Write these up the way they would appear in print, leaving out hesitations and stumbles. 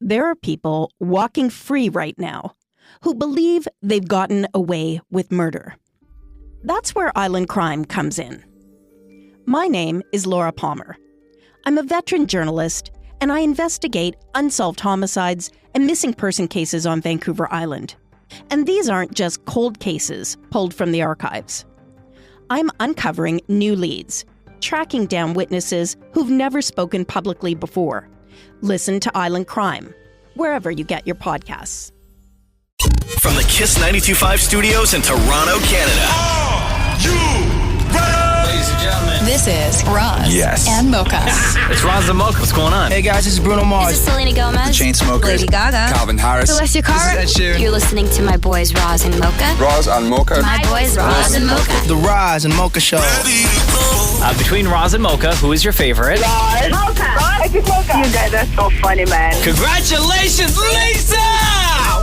There are people walking free right now who believe they've gotten away with murder. That's where Island Crime comes in. My name is Laura Palmer. I'm a veteran journalist, and I investigate unsolved homicides and missing person cases on Vancouver Island. And these aren't just cold cases pulled from the archives. I'm uncovering new leads, tracking down witnesses who've never spoken publicly before. Listen to Island Crime, wherever you get your podcasts. From the Kiss 92.5 studios in Toronto, Canada. Are you ready? Ladies and gentlemen. This is Roz and Mocha. It's Roz and Mocha. What's going on? Hey guys, this is Bruno Mars. This is Selena Gomez. The Chainsmokers. Lady Gaga. Calvin Harris. Celestia Cara. This is Ed Sheeran. You're listening to my boys Roz and Mocha. Roz and Mocha. My boys Roz and Mocha. The Roz and Mocha Show. Between Roz and Mocha, who is your favorite? Roz. Mocha. Roz. Mocha. You guys are so funny, man. Congratulations, Lisa!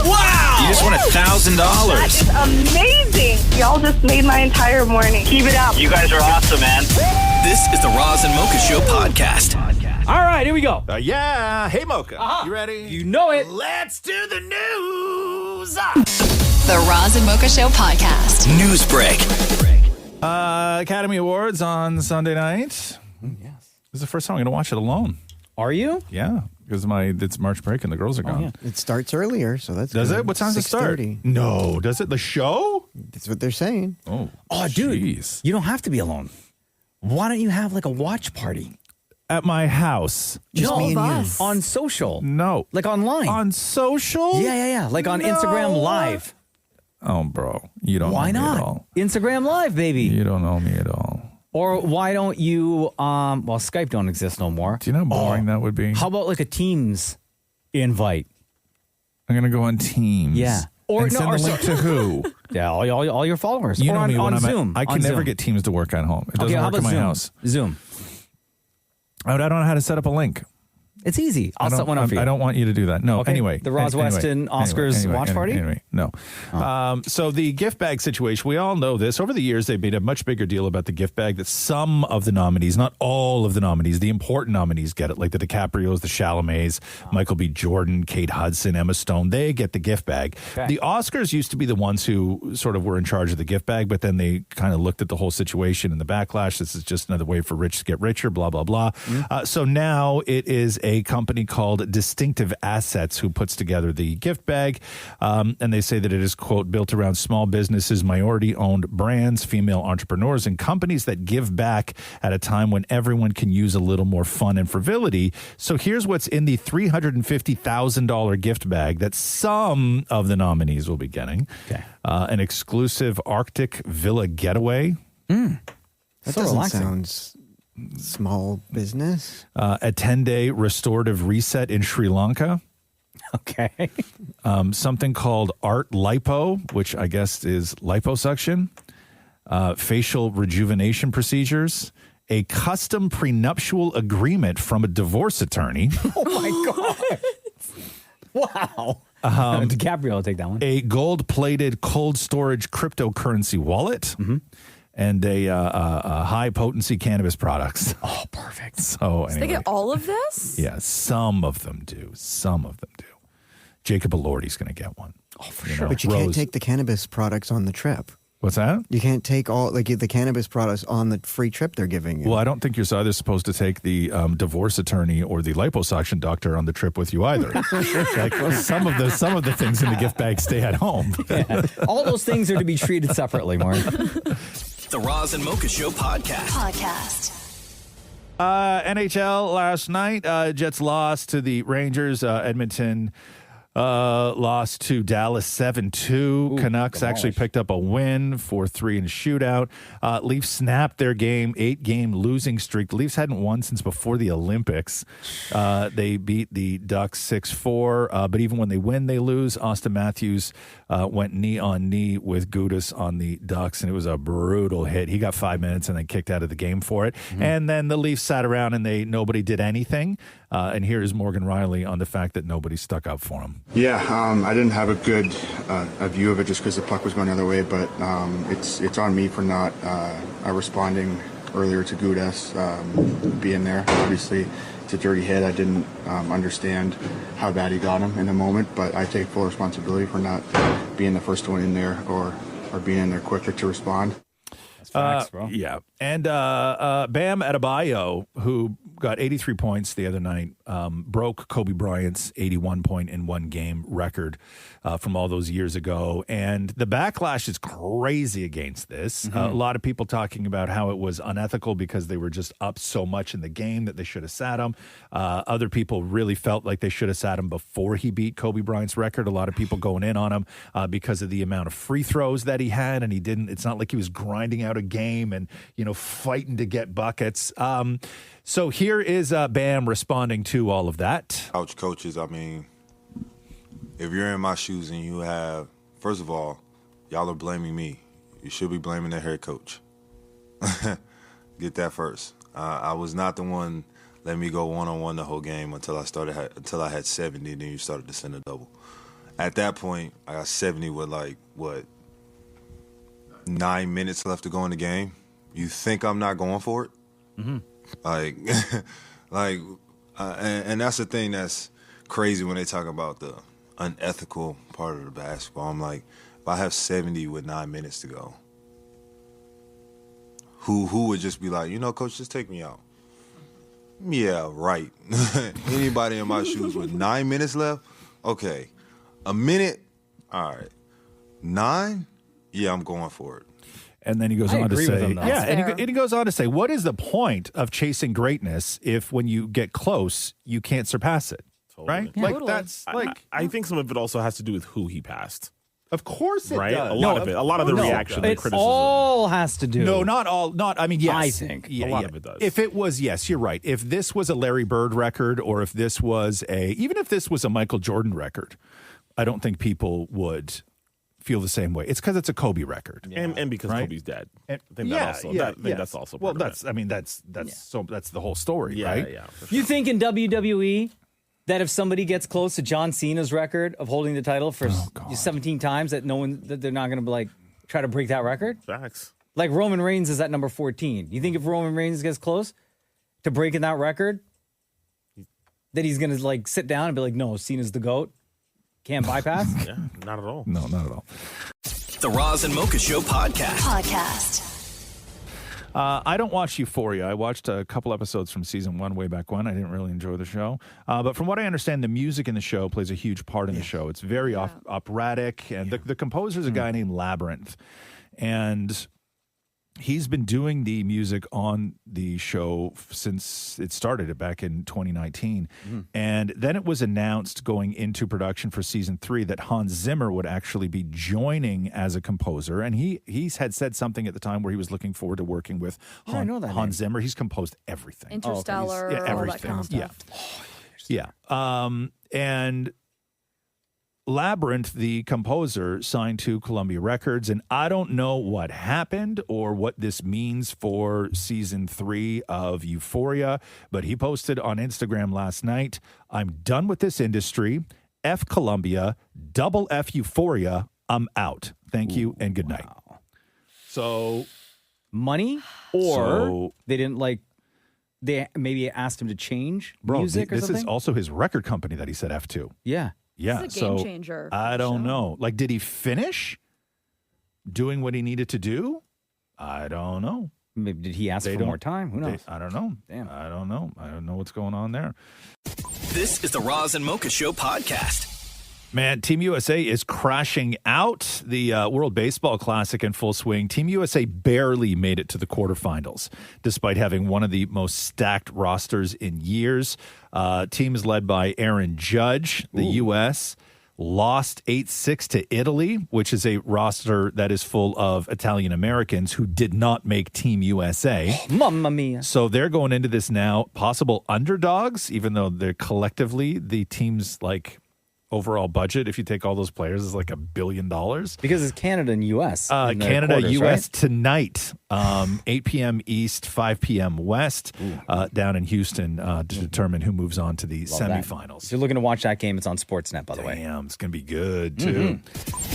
Wow! You just won $1,000. That is amazing. Y'all just made my entire morning. Keep it up. You guys are awesome, man. This is the Roz and Mocha Show podcast. All right, here we go. Yeah. Hey, Mocha. You ready? You know it. Let's do the news. The Roz and Mocha Show podcast. News break. Academy Awards on Sunday night. Yes. This is the first time I'm going to watch it alone. Are you? Yeah, because it's March break and the girls are gone. Yeah. It starts earlier, so that's Does good. it? What time does it start? 6:30. No. Does it? The show? That's what they're saying. Oh, Dude, jeez. you don't have to be alone. Why don't you have like a watch party? At my house. Just me and you. On social. No. Like online. On social? Yeah. Like on Instagram Live. Oh, bro. You don't Why know me at not? all. Instagram Live, baby. You don't know me at all. Or why don't you, Skype don't exist no more. Do you know how boring that would be? How about like a Teams invite? I'm going to go on Teams. Yeah. Or send the link to who? Yeah, all your followers. You or know on, me when on I'm Zoom. I can on never Zoom. get Teams to work at home. It doesn't how work about at my Zoom? house. Zoom. I don't know how to set up a link. It's easy. I'll set one up for you. I don't want you to do that. No, Okay. anyway. The Roz Weston Oscars watch party? Anyway, no. So the gift bag situation, we all know this. Over the years, they've made a much bigger deal about the gift bag that some of the nominees, not all of the nominees, the important nominees get it, like the DiCaprios, the Chalamets, Michael B. Jordan, Kate Hudson, Emma Stone. They get the gift bag. Okay. The Oscars used to be the ones who sort of were in charge of the gift bag, but then they kind of looked at the whole situation and the backlash. This is just another way for rich to get richer, blah, blah, blah. So now it is a company called Distinctive Assets who puts together the gift bag. And they say that it is, quote, built around small businesses, minority-owned brands, female entrepreneurs, and companies that give back at a time when everyone can use a little more fun and frivolity. So here's what's in the $350,000 gift bag that some of the nominees will be getting. Okay. An exclusive Arctic villa getaway. That So doesn't relaxing. sound small business. A 10-day restorative reset in Sri Lanka. Okay. Something called Art Lipo, which I guess is liposuction. Facial rejuvenation procedures. A custom prenuptial agreement from a divorce attorney. Oh, my God. Wow. DiCaprio will take that one. A gold-plated cold storage cryptocurrency wallet. And a high-potency cannabis products. Oh, perfect. So They anyway. get all of this? Yeah, some of them do. Some of them do. Jacob Elordi's going to get one. Oh, for sure. But you can't take the cannabis products on the trip. What's that? You can't take all the cannabis products on the free trip they're giving you. Well, I don't think you're either supposed to take the divorce attorney or the liposuction doctor on the trip with you either. Some of the things in the gift bag stay at home. Yeah. All those things are to be treated separately, Mark. The Roz and Mocha Show podcast. NHL last night, Jets lost to the Rangers. Edmonton lost to Dallas 7-2. Canucks actually picked up a win 4-3 in a shootout. Leafs snapped their 8-game losing streak. The Leafs hadn't won since before the Olympics. They beat the Ducks 6-4. But even when they win, they lose. Austin Matthews went knee on knee with Gudas on the Ducks, and it was a brutal hit. He got 5 minutes and then kicked out of the game for it. And then the Leafs sat around and nobody did anything. And here is Morgan Riley on the fact that nobody stuck up for him. Yeah, I didn't have a good a view of it just because the puck was going the other way, but it's on me for not responding earlier to Gudas being there. Obviously, It's a dirty hit. I didn't understand how bad he got him in the moment, but I take full responsibility for not being the first one in there or being in there quicker to respond. That's facts, bro. Yeah. And Bam Adebayo, who got 83 points the other night, broke Kobe Bryant's 81-point-in-one-game record from all those years ago. And the backlash is crazy against this. A lot of people talking about how it was unethical because they were just up so much in the game that they should have sat him. Other people really felt like they should have sat him before he beat Kobe Bryant's record. A lot of people going in on him because of the amount of free throws that he had, and he didn't. It's not like he was grinding out a game and, fighting to get buckets. So here is Bam responding to all of that. Coaches, I mean, if you're in my shoes and you have, first of all, y'all are blaming me. You should be blaming the head coach. Get that first. I was not the one letting me go one-on-one the whole game until I had 70, then you started to send a double. At that point, I got 70 with 9 minutes left to go in the game. You think I'm not going for it? Mm-hmm. And that's the thing that's crazy when they talk about the unethical part of the basketball. I'm like, if I have 70 with 9 minutes to go, who would just be like, coach, just take me out? Yeah, right. Anybody in my shoes with 9 minutes left? Okay. A minute? All right. 9? Yeah, I'm going for it. And then he goes on to say, and he goes on to say, what is the point of chasing greatness if when you get close, you can't surpass it? Totally. Right? Yeah. Like Totally. that's I think some of it also has to do with who he passed. Of course it right? does. A lot of the reaction and criticism. All has to do. No, not all. Yes. I think. Yeah, a lot of it does. If it was, yes, you're right. If this was a Larry Bird record or if this was even if this was a Michael Jordan record, I don't think people would feel the same way. It's because it's a Kobe record, and because Kobe's dead. And, I think that's also part of it. So that's the whole story, right? Yeah. You think in WWE that if somebody gets close to John Cena's record of holding the title for 17 times, that they're not going to try to break that record? Facts. Like Roman Reigns is at number 14. You think if Roman Reigns gets close to breaking that record, that he's going to sit down and be like, no, Cena's the GOAT? Can't bypass? Yeah, not at all. No, not at all. The Roz and Mocha Show podcast. I don't watch Euphoria. I watched a couple episodes from season 1 way back when. I didn't really enjoy the show. But from what I understand, the music in the show plays a huge part in the show. It's very operatic. And the composer's a guy named Labyrinth. And he's been doing the music on the show since it started back in 2019. And then it was announced going into production for season 3 that Hans Zimmer would actually be joining as a composer. And he's had said something at the time where he was looking forward to working with Hans Zimmer. He's composed everything. Interstellar, everything. all that kind of stuff. Yeah. And Labyrinth, the composer, signed to Columbia Records, and I don't know what happened or what this means for season 3 of Euphoria, but he posted on Instagram last night, I'm done with this industry, F Columbia, double F Euphoria, I'm out. Thank you and good night. So, money? Or they didn't they maybe asked him to change music or something? This is also his record company that he said F to. Yeah. Yeah, This is a game changer. I don't know. Did he finish doing what he needed to do? I don't know. Maybe did he ask for more time? Who knows? I don't know. Damn. I don't know. I don't know what's going on there. This is the Roz and Mocha Show podcast. Man, Team USA is crashing out. The World Baseball Classic in full swing. Team USA barely made it to the quarterfinals, despite having one of the most stacked rosters in years. Team is led by Aaron Judge. The U.S. lost 8-6 to Italy, which is a roster that is full of Italian Americans who did not make Team USA. Mamma mia. So they're going into this now possible underdogs, even though they're collectively the team's overall budget, if you take all those players, is $1 billion. Because it's Canada and U.S. Canada, U.S. tonight, 8 p.m. East, 5 p.m. West, down in Houston to determine who moves on to the semifinals. If you're looking to watch that game, it's on Sportsnet, by the way. Damn, it's going to be good, too.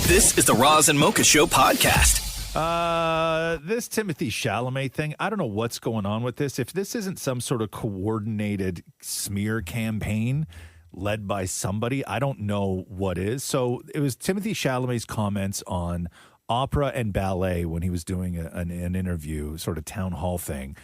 This is the Roz and Mocha Show podcast. This Timothy Chalamet thing, I don't know what's going on with this. If this isn't some sort of coordinated smear campaign led by somebody, I don't know what is. So it was Timothy Chalamet's comments on opera and ballet when he was doing an interview, sort of town hall thing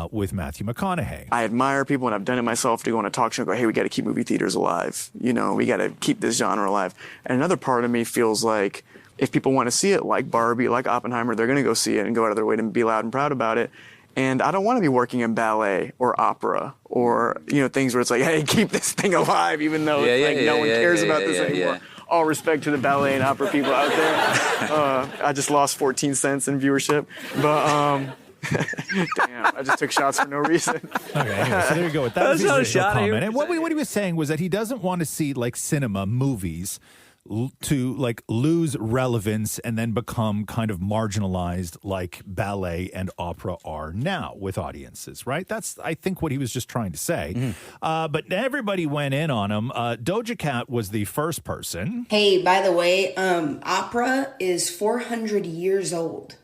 with Matthew McConaughey. I admire people, and I've done it myself, to go on a talk show and go, hey, we got to keep movie theaters alive. You know, we got to keep this genre alive. And another part of me feels like if people want to see it like Barbie, like Oppenheimer, they're going to go see it and go out of their way to be loud and proud about it. And I don't want to be working in ballet or opera or, you know, things where it's like, hey, keep this thing alive, even though no one cares about this anymore. All respect to the ballet and opera people out there. I just lost 14 cents in viewership. But, damn, I just took shots for no reason. Okay, anyway, so there you go. That was his initial comment. And what he was saying was that he doesn't want to see, like, cinema, movies, to like lose relevance and then become kind of marginalized like ballet and opera are now with audiences, right? That's, I think, what he was just trying to say. But everybody went in on him. Doja Cat was the first person. Hey, by the way, opera is 400 years old.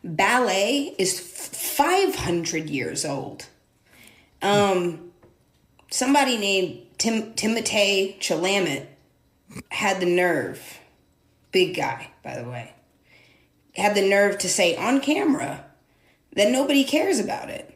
Ballet is 500 years old. Somebody named Timothée Chalamet had the nerve, big guy, by the way, had the nerve to say on camera that nobody cares about it.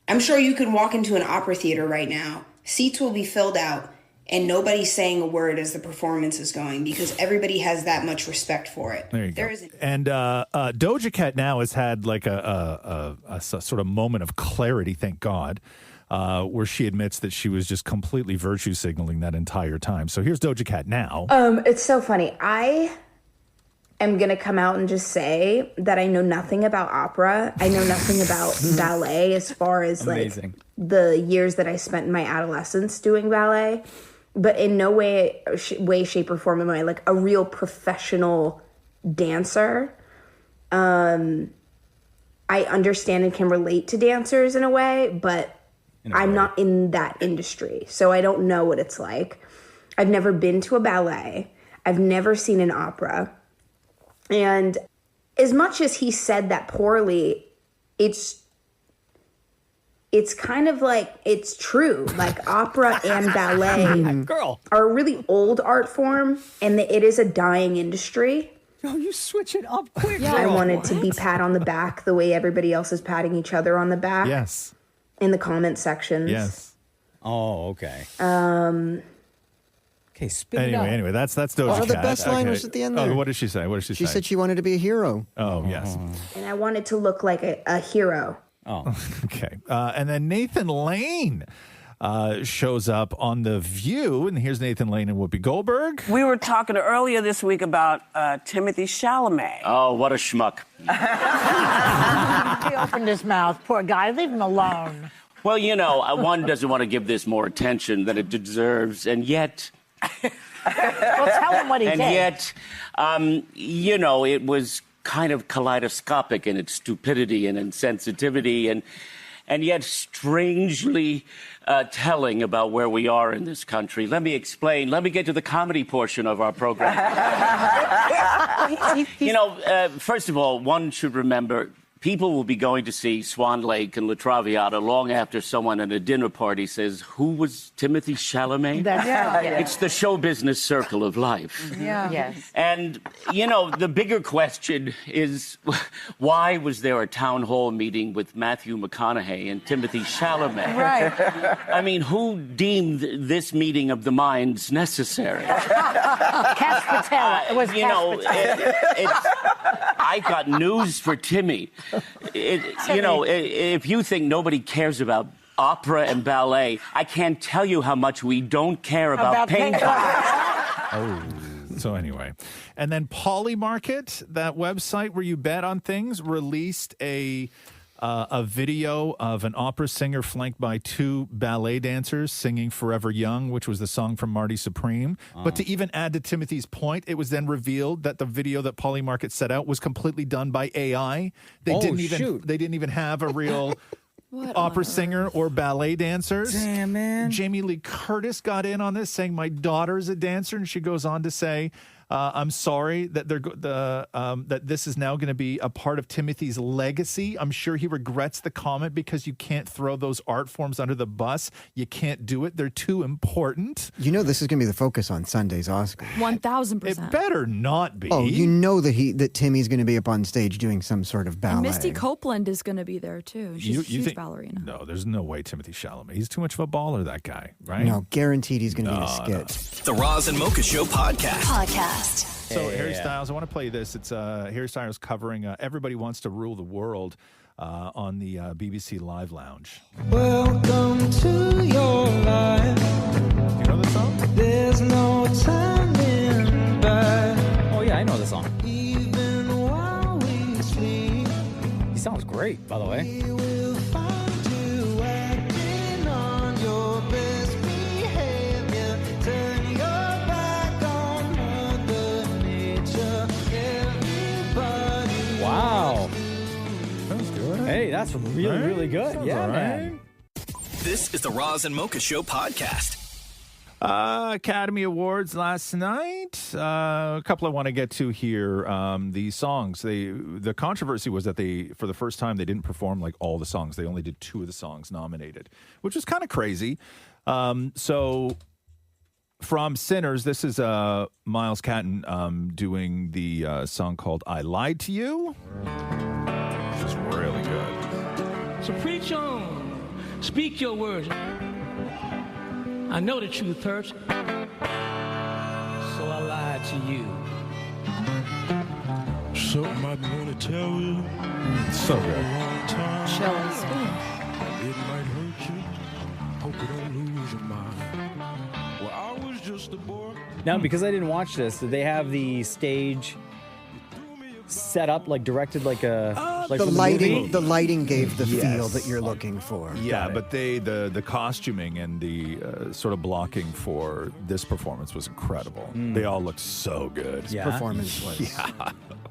I'm sure you could walk into an opera theater right now, seats will be filled out, and nobody's saying a word as the performance is going because everybody has that much respect for it. There you go. And Doja Cat now has had like a sort of moment of clarity, thank God, where she admits that she was just completely virtue signaling that entire time. So here's Doja Cat now. It's so funny. I am going to come out and just say that I know nothing about opera. I know nothing about ballet as far as like the years that I spent in my adolescence doing ballet. But in no way, shape, or form am I like a real professional dancer. I understand and can relate to dancers in a way, but I'm not in that industry. So I don't know what it's like. I've never been to a ballet. I've never seen an opera. And as much as he said that poorly, it's kind of like, it's true. Like opera and ballet are a really old art form, and it is a dying industry. Oh, you switch it up quick. Yeah, I wanted to be pat on the back the way everybody else is patting each other on the back. Yes. In the comment sections. Yes. Oh, okay. Okay, spit it out. Anyway, that's Doja Cat. The best line was at the end there. What did she say? What did she say? She said she wanted to be a hero. Oh, yes. And I wanted to look like a hero. Oh. Okay. And then Nathan Lane shows up on The View. And here's Nathan Lane and Whoopi Goldberg. We were talking earlier this week about Timothy Chalamet. Oh, what a schmuck. He opened his mouth. Poor guy. Leave him alone. Well, you know, one doesn't want to give this more attention than it deserves, and yet... Well, tell him what he and did. Yet, you know, it was kind of kaleidoscopic in its stupidity and insensitivity, and yet strangely telling about where we are in this country. Let me explain. Let me get to the comedy portion of our program. You know, first of all, one should remember, people will be going to see Swan Lake and La Traviata long after someone at a dinner party says, who was Timothy Chalamet? That's right. It's the show business circle of life. Yeah. Yes. And, you know, the bigger question is, why was there a town hall meeting with Matthew McConaughey and Timothy Chalamet? Right. I mean, who deemed this meeting of the minds necessary? Cash Patel. It was I got news for Timmy. You know, if you think nobody cares about opera and ballet, I can't tell you how much we don't care about paint. Oh, so anyway. And then Polymarket, that website where you bet on things, released a video of an opera singer flanked by two ballet dancers singing Forever Young, which was the song from Marty Supreme. But to even add to Timothy's point, it was then revealed that the video that Polymarket set out was completely done by AI. They didn't even have a real opera singer or ballet dancers. Damn, man. Jamie Lee Curtis got in on this, saying, my daughter's a dancer. And she goes on to say, I'm sorry that that this is now going to be a part of Timothy's legacy. I'm sure he regrets the comment because you can't throw those art forms under the bus. You can't do it. They're too important. You know this is going to be the focus on Sunday's Oscar. 1,000%. It better not be. Oh, you know that Timmy's going to be up on stage doing some sort of ballet. And Misty Copeland is going to be there too. She's a huge think, ballerina. No, there's no way Timothy Chalamet. He's too much of a baller, that guy, right? No, guaranteed he's going to be a skit. The Roz and Mocha Show podcast. So Harry Styles, I want to play this. It's Harry Styles covering Everybody Wants to Rule the World on the BBC Live Lounge. Welcome to your life. Do you know the song? There's no turning back. Oh yeah, I know the song. Even while we sleep. He sounds great, by the way. We will find you acting on your best behavior. Turn your back on Mother Nature. Everybody. Wow. That's good. Hey, that's really, really good. Sounds Yeah, all right. man. This is the Roz and Mocha Show podcast. Academy Awards last night. A couple I want to get to here. The songs. The controversy was that for the first time, they didn't perform like all the songs. They only did 2 of the songs nominated, which was kind of crazy. So from Sinners, this is Miles Catton doing the song called "I Lied to You." It's just really good. So preach on, speak your words. I know the truth hurts, so I lied to you. Something I want to tell you. So good. Chills. It might hurt you. Hope you don't lose your mind. Well, I was just a boy. Now, because I didn't watch this, did they have the stage set up, like directed like a like the from lighting, movie? the lighting gave the Yes. feel that you're looking for. Yeah, but the costuming and the sort of blocking for this performance was incredible. They all looked so good. His performance was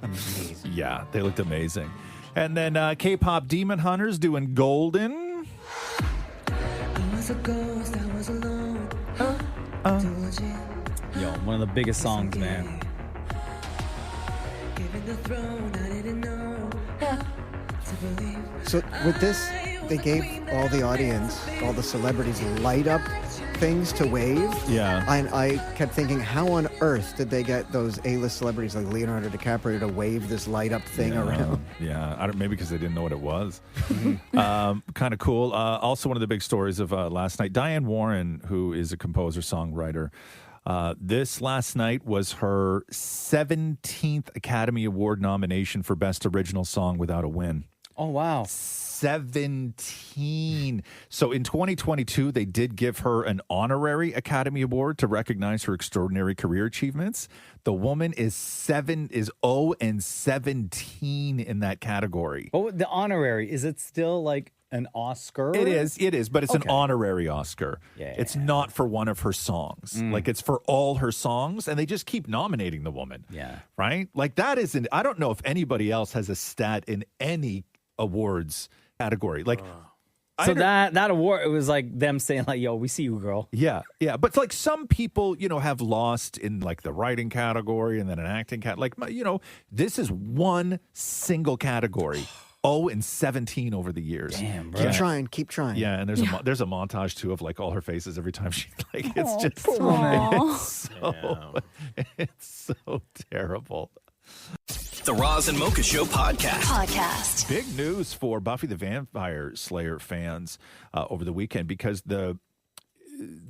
amazing. Yeah, they looked amazing. And then K-pop Demon Hunters doing Golden. I was a ghost, I was alone. Yo, one of the biggest songs, man. Given the throne, I didn't know to believe. So with this, they gave all the audience, all the celebrities, light up things to wave. Yeah. And I kept thinking, how on earth did they get those A-list celebrities like Leonardo DiCaprio to wave this light up thing around? Yeah, maybe because they didn't know what it was. Kind of cool. Also, one of the big stories of last night, Diane Warren, who is a composer, songwriter, this last night was her 17th Academy Award nomination for Best Original Song without a win. Oh, wow. 17. So in 2022, they did give her an honorary Academy Award to recognize her extraordinary career achievements. The woman is 0-17 in that category. Oh, the honorary, is it still like an Oscar? It is, but it's an Okay. honorary Oscar. Yeah. It's not for one of her songs. Like, it's for all her songs, and they just keep nominating the woman. Yeah. Right? Like, that isn't, I don't know if anybody else has a stat in any awards category. Like, So that award, it was like them saying like, yo, we see you, girl. yeah. But it's like some people, have lost in like the writing category and then an acting category. Like, this is one single category. 0-17 over the years. Damn, bro. Keep trying. Yeah, and there's a montage too of like all her faces every time she like it's just it's so terrible. The Roz and Mocha Show podcast. Big news for Buffy the Vampire Slayer fans over the weekend because the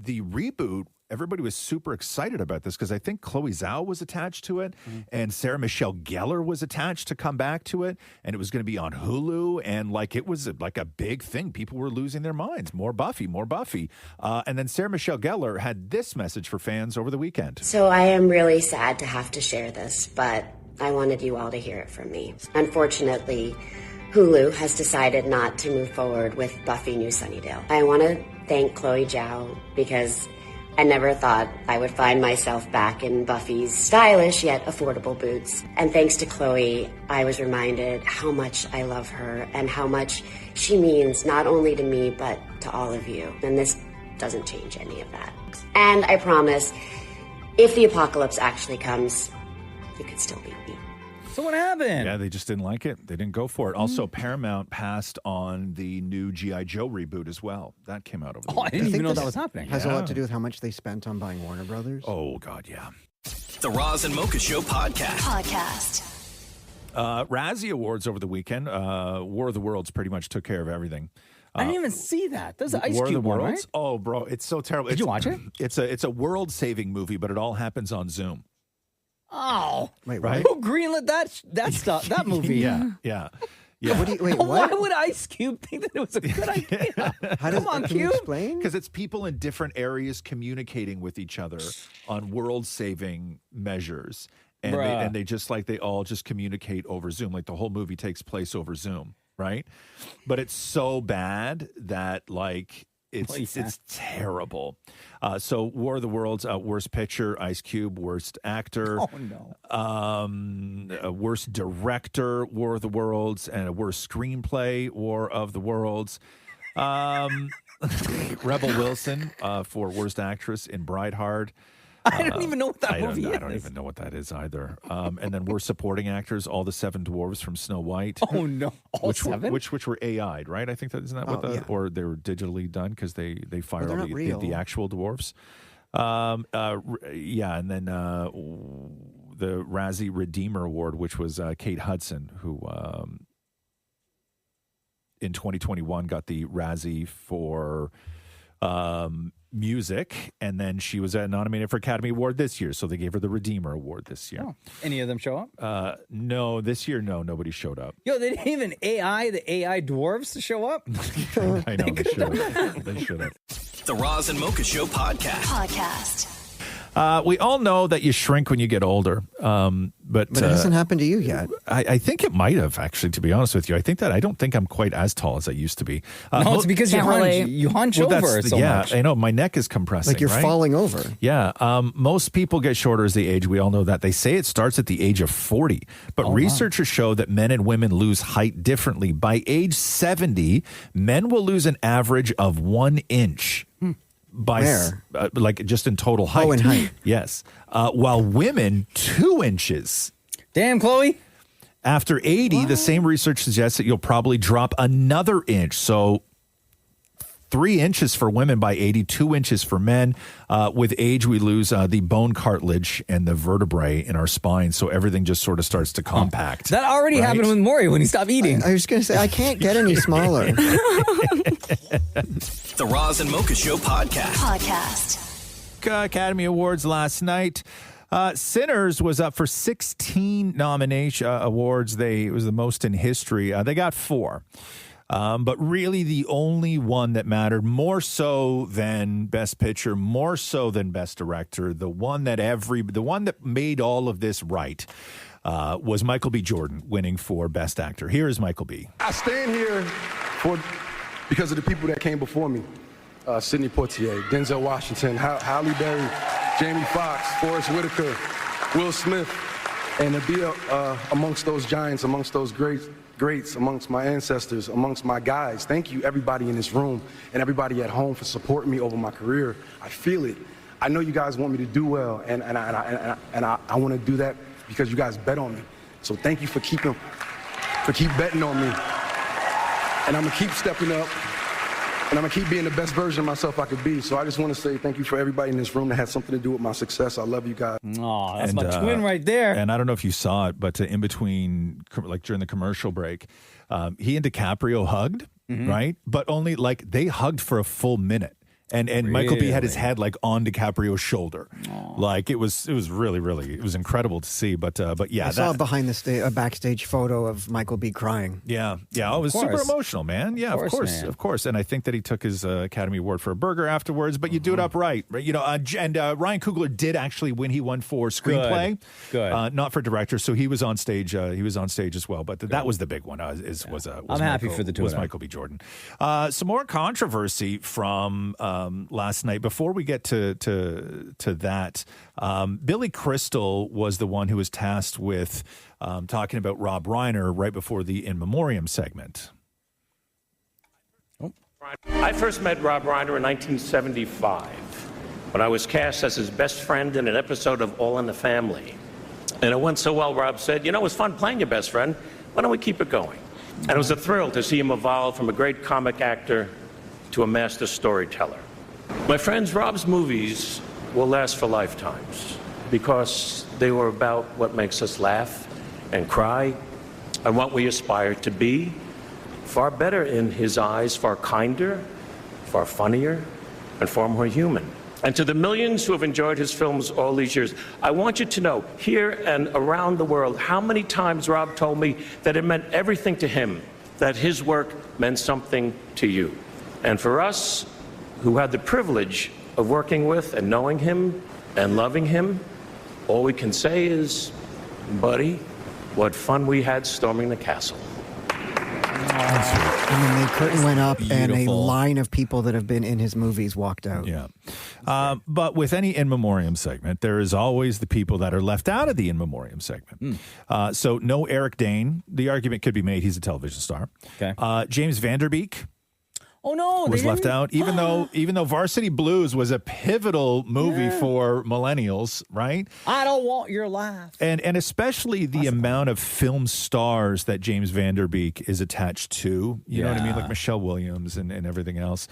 reboot, everybody was super excited about this because I think Chloe Zhao was attached to it and Sarah Michelle Gellar was attached to come back to it, and it was going to be on Hulu, and like it was like a big thing. People were losing their minds. More Buffy. And then Sarah Michelle Gellar had this message for fans over the weekend. So I am really sad to have to share this, but I wanted you all to hear it from me. Unfortunately, Hulu has decided not to move forward with Buffy New Sunnydale. I want to thank Chloe Zhao because I never thought I would find myself back in Buffy's stylish yet affordable boots. And thanks to Chloe, I was reminded how much I love her and how much she means not only to me, but to all of you. And this doesn't change any of that. And I promise if the apocalypse actually comes, you could still beat me. So what happened? Yeah, they just didn't like it. They didn't go for it. Also, Paramount passed on the new G.I. Joe reboot as well. That came out over the I didn't even know that was happening. Has a lot to do with how much they spent on buying Warner Brothers. Oh, God, yeah. The Roz and Mocha Show podcast. Razzie Awards over the weekend. War of the Worlds pretty much took care of everything. I didn't even see that. There's an Ice War of the Cube one, Worlds? right? Oh, bro, it's so terrible. Did you watch it? It's a world-saving movie, but it all happens on Zoom. Oh, wait, right? Who greenlit that stuff? That movie? Yeah. Why would Ice Cube think that it was a good idea? Come on, can you Cube. explain? Because it's people in different areas communicating with each other on world-saving measures. And they all just communicate over Zoom. Like the whole movie takes place over Zoom, right? But it's so bad that like it's terrible. So War of the Worlds, worst picture, Ice Cube, worst actor. Oh no. Worst director, War of the Worlds, and a worst screenplay, War of the Worlds. Rebel Wilson for worst actress in Brightheart. I don't even know what that movie is. I don't even know what that is either. And then worst supporting actors, all the 7 dwarves from Snow White. Oh no, all which 7? Which were AI'd, right? I think that isn't that what that, or they were digitally done because they fire all the actual dwarves. And then the Razzie Redeemer Award, which was Kate Hudson, who in 2021 got the Razzie for music, and then she was nominated for Academy Award this year, so they gave her the Redeemer Award this year. Oh. Any of them show up? No, this year, no, nobody showed up. Yo, they didn't even the AI dwarves to show up? I know, they should have. They should have. The Roz and Mocha Show podcast. We all know that you shrink when you get older, but it hasn't happened to you yet. I think it might have, actually, to be honest with you. I don't think I'm quite as tall as I used to be. No, it's because you hunch over so much. I know. My neck is compressing. Like you're falling over. Yeah. Most people get shorter as they age. We all know that. They say it starts at the age of 40. But researchers show that men and women lose height differently. By age 70, men will lose an average of 1 inch. Where? Like just in total height. Oh, in height. Yes. While women, 2 inches. Damn, Chloe. After 80, the same research suggests that you'll probably drop another inch. So 3 inches for women by 80, 2 inches for men. With age, we lose the bone cartilage and the vertebrae in our spine. So everything just sort of starts to compact. That already happened with Maury when he stopped eating. I was going to say, I can't get any smaller. The Roz and Mocha Show podcast. Academy Awards last night. Sinners was up for 16 nomination awards. It was the most in history. They got 4. But really the only one that mattered more so than Best Picture, more so than Best Director, the one that made all of this right was Michael B. Jordan winning for Best Actor. Here is Michael B. I stand here because of the people that came before me. Sidney Poitier, Denzel Washington, Halle Berry, Jamie Foxx, Forrest Whitaker, Will Smith, and to be amongst those giants, amongst those greats, amongst my ancestors, amongst my guys. Thank you, everybody in this room and everybody at home for supporting me over my career. I feel it. I know you guys want me to do well, and I want to do that because you guys bet on me. So thank you for keep betting on me. And I'm gonna keep stepping up, and I'm gonna keep being the best version of myself I could be. So I just want to say thank you for everybody in this room that had something to do with my success. I love you guys. Oh, that's my twin right there. And I don't know if you saw it, but in between, like during the commercial break, he and DiCaprio hugged, right? But only like they hugged for a full minute. And Michael B had his head like on DiCaprio's shoulder. Aww. Like it was really, it was incredible to see. But yeah, I saw a backstage photo of Michael B crying. Yeah. Oh, it was super emotional, man. Yeah, of course. And I think that he took his Academy Award for a burger afterwards. But you do it up right? You know. And Ryan Coogler did actually win. He won for screenplay, good. Not for director. So he was on stage. He was on stage as well. But that was the big one. I'm happy for the two. Was Michael B. Jordan? Some more controversy from. Last night. Before we get to that, Billy Crystal was the one who was tasked with talking about Rob Reiner right before the In Memoriam segment. I first met Rob Reiner in 1975. when I was cast as his best friend in an episode of All in the Family. And it went so well, Rob said, it was fun playing your best friend. Why don't we keep it going? And it was a thrill to see him evolve from a great comic actor to a master storyteller. My friends, Rob's movies will last for lifetimes because they were about what makes us laugh and cry and what we aspire to be. Far better in his eyes, far kinder, far funnier, and far more human. And to the millions who have enjoyed his films all these years, I want you to know, here and around the world, how many times Rob told me that it meant everything to him, that his work meant something to you. And for us, who had the privilege of working with and knowing him and loving him, all we can say is, buddy, what fun we had storming the castle. And then the curtain went up and a line of people that have been in his movies walked out. Yeah. But with any In Memoriam segment, there is always the people that are left out of the In Memoriam segment. So no Eric Dane. The argument could be made he's a television star. Okay. James Van Der Beek. Oh no, was left out, even though Varsity Blues was a pivotal movie for millennials, right? I don't want your laugh. And especially the amount of film stars that James Van Der Beek is attached to. You know what I mean? Like Michelle Williams and everything else.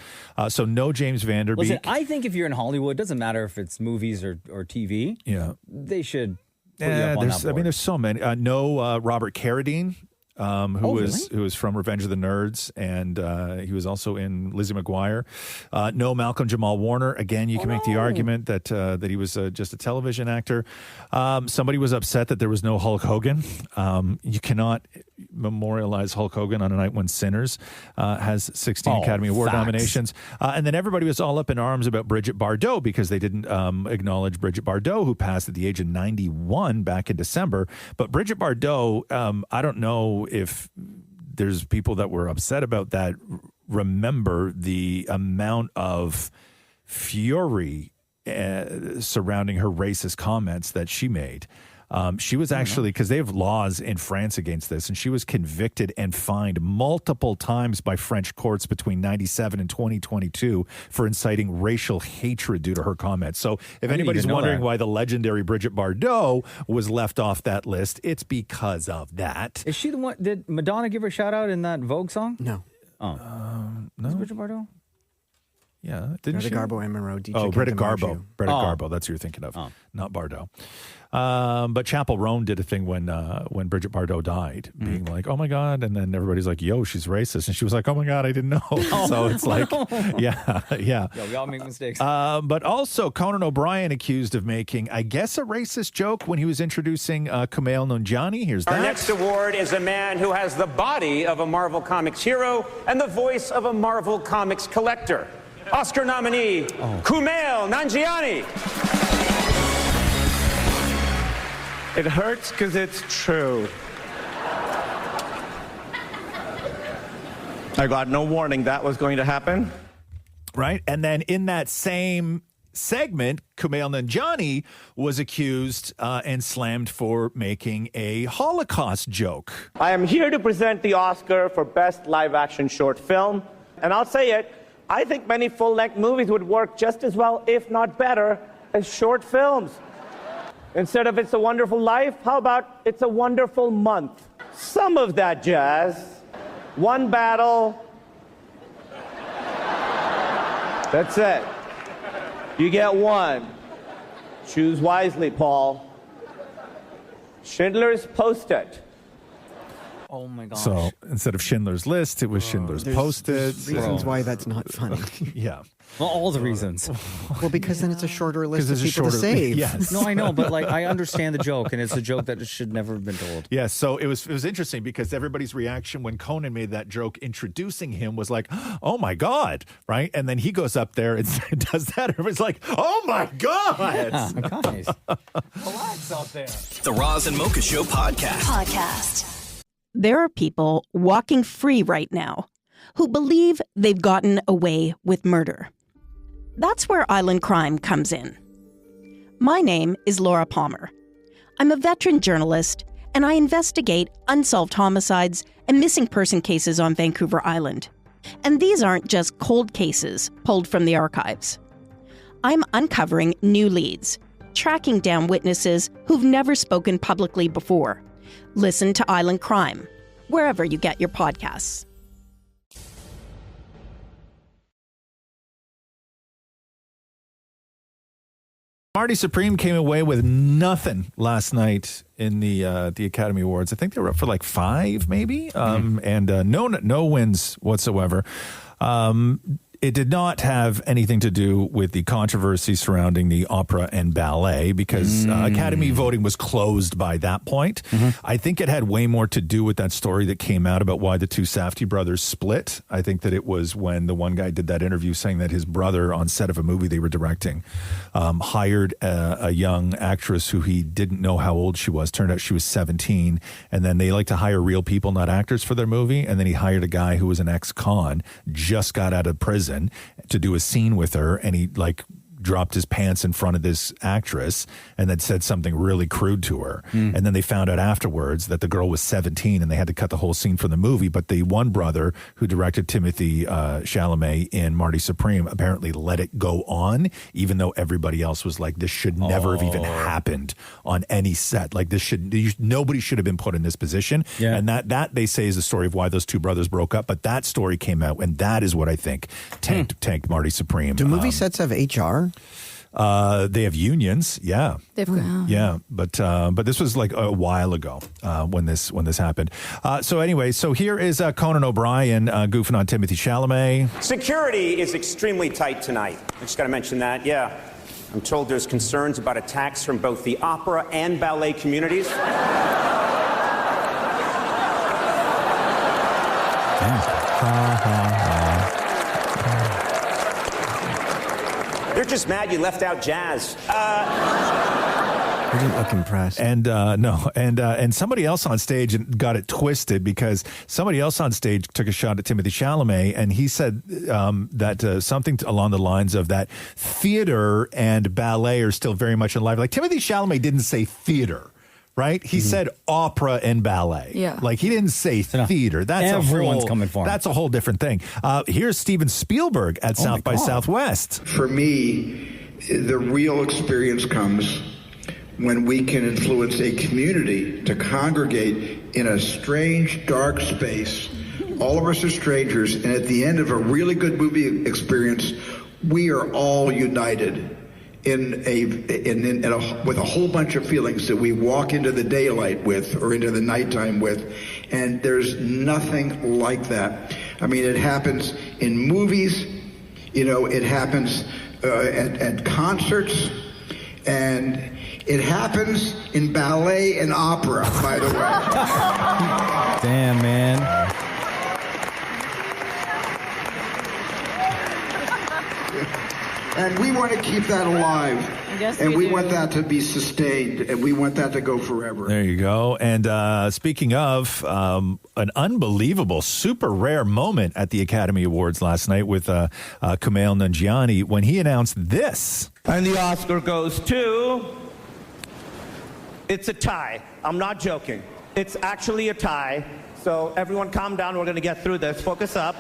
So no James Van Der Beek. Listen, I think if you're in Hollywood, doesn't matter if it's movies or TV. Yeah, they should. Put you up on that board. There's so many. No Robert Carradine. Who was from Revenge of the Nerds, and he was also in Lizzie McGuire. No Malcolm Jamal Warner. Again, you can make the argument that he was just a television actor. Somebody was upset that there was no Hulk Hogan. You cannot memorialize Hulk Hogan on a night when Sinners has 16 Academy Award nominations. And then everybody was all up in arms about Bridget Bardot because they didn't acknowledge Bridget Bardot, who passed at the age of 91 back in December. But Bridget Bardot, I don't know if there's people that were upset about that. Remember the amount of fury surrounding her racist comments that she made. She was actually, because they have laws in France against this, and she was convicted and fined multiple times by French courts between 97 and 2022 for inciting racial hatred due to her comments. So if anybody's wondering why the legendary Bridget Bardot was left off that list, it's because of that. Is she the one? Did Madonna give her a shout out in that Vogue song? No. No. Is Bridget Bardot? Yeah, didn't Greta she? Garbo, Emma Rowe, DJ Greta Kent Garbo. Marju. Garbo, that's who you're thinking of, not Bardot. But Chapel Roan did a thing when Bridget Bardot died, being like, oh my God. And then everybody's like, yo, she's racist. And she was like, oh my God, I didn't know. So it's like, yeah. Yo, we all make mistakes. But also Conan O'Brien accused of making, I guess, a racist joke when he was introducing Kumail Nanjiani. Here's that. Our next award is a man who has the body of a Marvel Comics hero and the voice of a Marvel Comics collector. Oscar nominee, Kumail Nanjiani. It hurts because it's true. I got no warning that was going to happen. Right? And then in that same segment, Kumail Nanjiani was accused and slammed for making a Holocaust joke. I am here to present the Oscar for Best Live Action Short Film. And I'll say it, I think many full-length movies would work just as well, if not better, as short films. Instead of It's a Wonderful Life, how about It's a Wonderful Month? Some of that jazz. One battle. That's it. You get one. Choose wisely, Paul. Schindler's Post-it. Oh my gosh. So instead of Schindler's List, it was Schindler's Post-it. There's reasons why that's not funny. Yeah. Well, all the reasons. Well, because then it's a shorter list of people to save. Yes. No, I know, but like I understand the joke, and it's a joke that should never have been told. Yeah, so it was interesting because everybody's reaction when Conan made that joke introducing him was like, oh my God, right? And then he goes up there and does that. Everybody's like, oh my God. Yeah, guys, relax out there. The Roz and Mocha Show podcast. There are people walking free right now who believe they've gotten away with murder. That's where Island Crime comes in. My name is Laura Palmer. I'm a veteran journalist, and I investigate unsolved homicides and missing person cases on Vancouver Island. And these aren't just cold cases pulled from the archives. I'm uncovering new leads, tracking down witnesses who've never spoken publicly before. Listen to Island Crime, wherever you get your podcasts. Marty Supreme came away with nothing last night in the Academy Awards. I think they were up for like 5, maybe, and no wins whatsoever. It did not have anything to do with the controversy surrounding the opera and ballet because Academy voting was closed by that point. I think it had way more to do with that story that came out about why the two Safdie brothers split. I think that it was when the one guy did that interview saying that his brother, on set of a movie they were directing, hired a young actress who he didn't know how old she was. Turned out she was 17. And then they like to hire real people, not actors, for their movie. And then he hired a guy who was an ex-con, just got out of prison, to do a scene with her, and he dropped his pants in front of this actress and then said something really crude to her. And then they found out afterwards that the girl was 17 and they had to cut the whole scene from the movie. But the one brother who directed Timothée Chalamet in Marty Supreme apparently let it go on, even though everybody else was like, this should never have even happened on any set. Like, nobody should have been put in this position. Yeah. And that they say is the story of why those two brothers broke up. But that story came out, and that is what I think tanked Marty Supreme. Do movie sets have HR? They have unions, yeah. Yeah, but this was like a while ago when this happened. So here is Conan O'Brien goofing on Timothée Chalamet. Security is extremely tight tonight. I just got to mention that, yeah. I'm told there's concerns about attacks from both the opera and ballet communities. They're just mad you left out jazz. I didn't look impressed. And and somebody else on stage got it twisted because somebody else on stage took a shot at Timothée Chalamet, and he said that something along the lines of that theater and ballet are still very much alive. Like, Timothée Chalamet didn't say theater. Right? He said opera and ballet. Yeah. Like, he didn't say theater. That's everyone's coming for him. That's a whole different thing. Here's Steven Spielberg at South by Southwest. For me, the real experience comes when we can influence a community to congregate in a strange, dark space. All of us are strangers, and at the end of a really good movie experience, we are all united with a whole bunch of feelings that we walk into the daylight with or into the nighttime with, and there's nothing like that. I mean, it happens in movies, it happens at concerts, and it happens in ballet and opera, by the way. Damn, man. And we want to keep that alive. Yes, and we do. want that to be sustained, and we want that to go forever. There you go. And speaking of an unbelievable, super rare moment at the Academy Awards last night with Kumail Nanjiani when he announced this. And the Oscar goes to... It's a tie. I'm not joking. It's actually a tie. So everyone calm down. We're going to get through this. Focus up.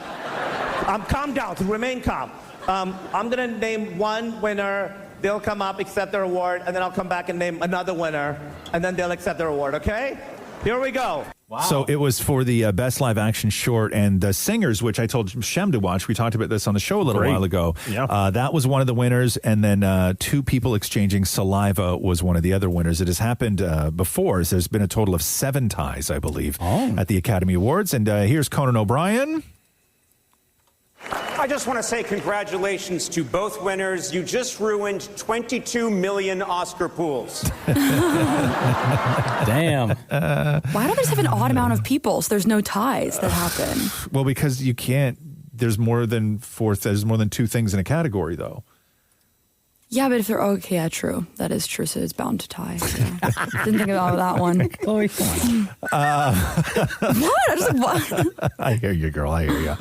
Calm down. Remain calm. I'm going to name one winner. They'll come up, accept their award, and then I'll come back and name another winner, and then they'll accept their award, okay? Here we go. Wow. So it was for the Best Live Action Short, and the Singers, which I told Shem to watch. We talked about this on the show a little while ago. Yeah. That was one of the winners, and then Two People Exchanging Saliva was one of the other winners. It has happened before. So there's been a total of 7 ties, I believe, at the Academy Awards. And here's Conan O'Brien. I just want to say congratulations to both winners. You just ruined 22 million Oscar pools. Damn. Why don't they just have an odd amount of people so there's no ties that happen? Well, because you can't. There's more than 2 things in a category, though. Yeah, but if they're okay, yeah, true. That is true. So it's bound to tie. So. Didn't think about that one. Chloe, come on. What? I was like, what? I hear you, girl. I hear you.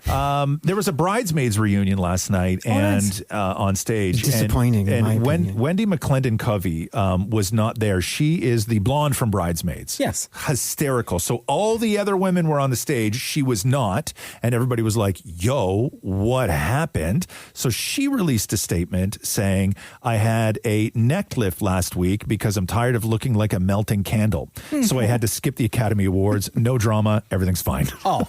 There was a Bridesmaids reunion last night and on stage. Disappointing, in my opinion. Wendy McClendon-Covey was not there. She is the blonde from Bridesmaids. Yes. Hysterical. So all the other women were on the stage. She was not. And everybody was like, yo, what happened? So she released a statement saying, I had a neck lift last week because I'm tired of looking like a melting candle. So I had to skip the Academy Awards. No drama. Everything's fine. Oh.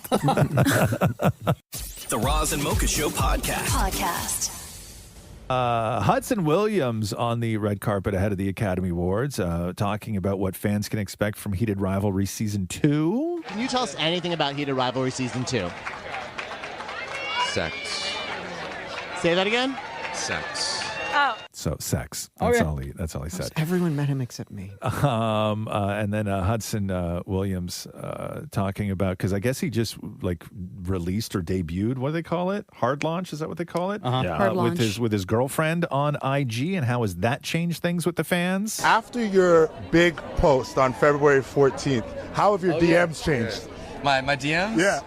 The Roz and Mocha Show podcast. Hudson Williams on the red carpet ahead of the Academy Awards, talking about what fans can expect from Heated Rivalry Season 2. Can you tell us anything about Heated Rivalry Season 2? Sex. Say that again? Sex. Oh. So sex. Oh, That's all he said. Everyone met him except me. And then Hudson Williams talking about, because I guess he just like released or debuted, what do they call it? Hard launch, is that what they call it? Hard launch. With his girlfriend on IG, and how has that changed things with the fans? After your big post on February 14th, how have your DMs changed? My DMs? Yeah.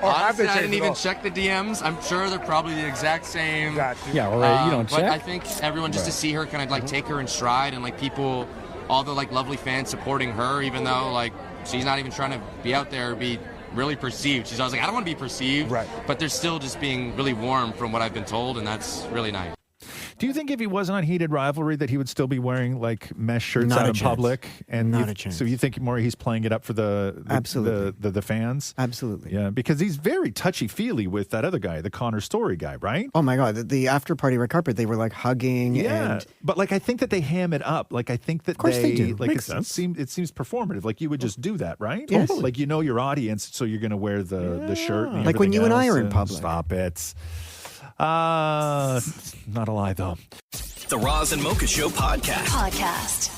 Or have they Honestly, I changed didn't at even all? check the DMs. I'm sure they're probably the exact same. Yeah, well, you don't but check. I think everyone just to see her kind of like take her in stride, and like people, all the like lovely fans supporting her, even though like she's not even trying to be out there or be really perceived. She's always like, I don't want to be perceived. Right. But they're still just being really warm from what I've been told, and that's really nice. Do you think if he wasn't on Heated Rivalry that he would still be wearing like mesh shirts Not out a in chance. public? And Not a chance. So you think more he's playing it up for the Absolutely. the fans? Absolutely. Yeah, because he's very touchy-feely with that other guy, the Connor Story guy, right? Oh my God, the after party red carpet, they were like hugging. Yeah, and but like I think that they ham it up. Like I think that of course they do. Like Makes it seems performative. Like you would just do that, right? Yes. Like you know your audience, so you're going to wear the shirt. And Like when everything you and I else, are in public. Stop it. Not a lie though. The Roz and Mocha Show podcast.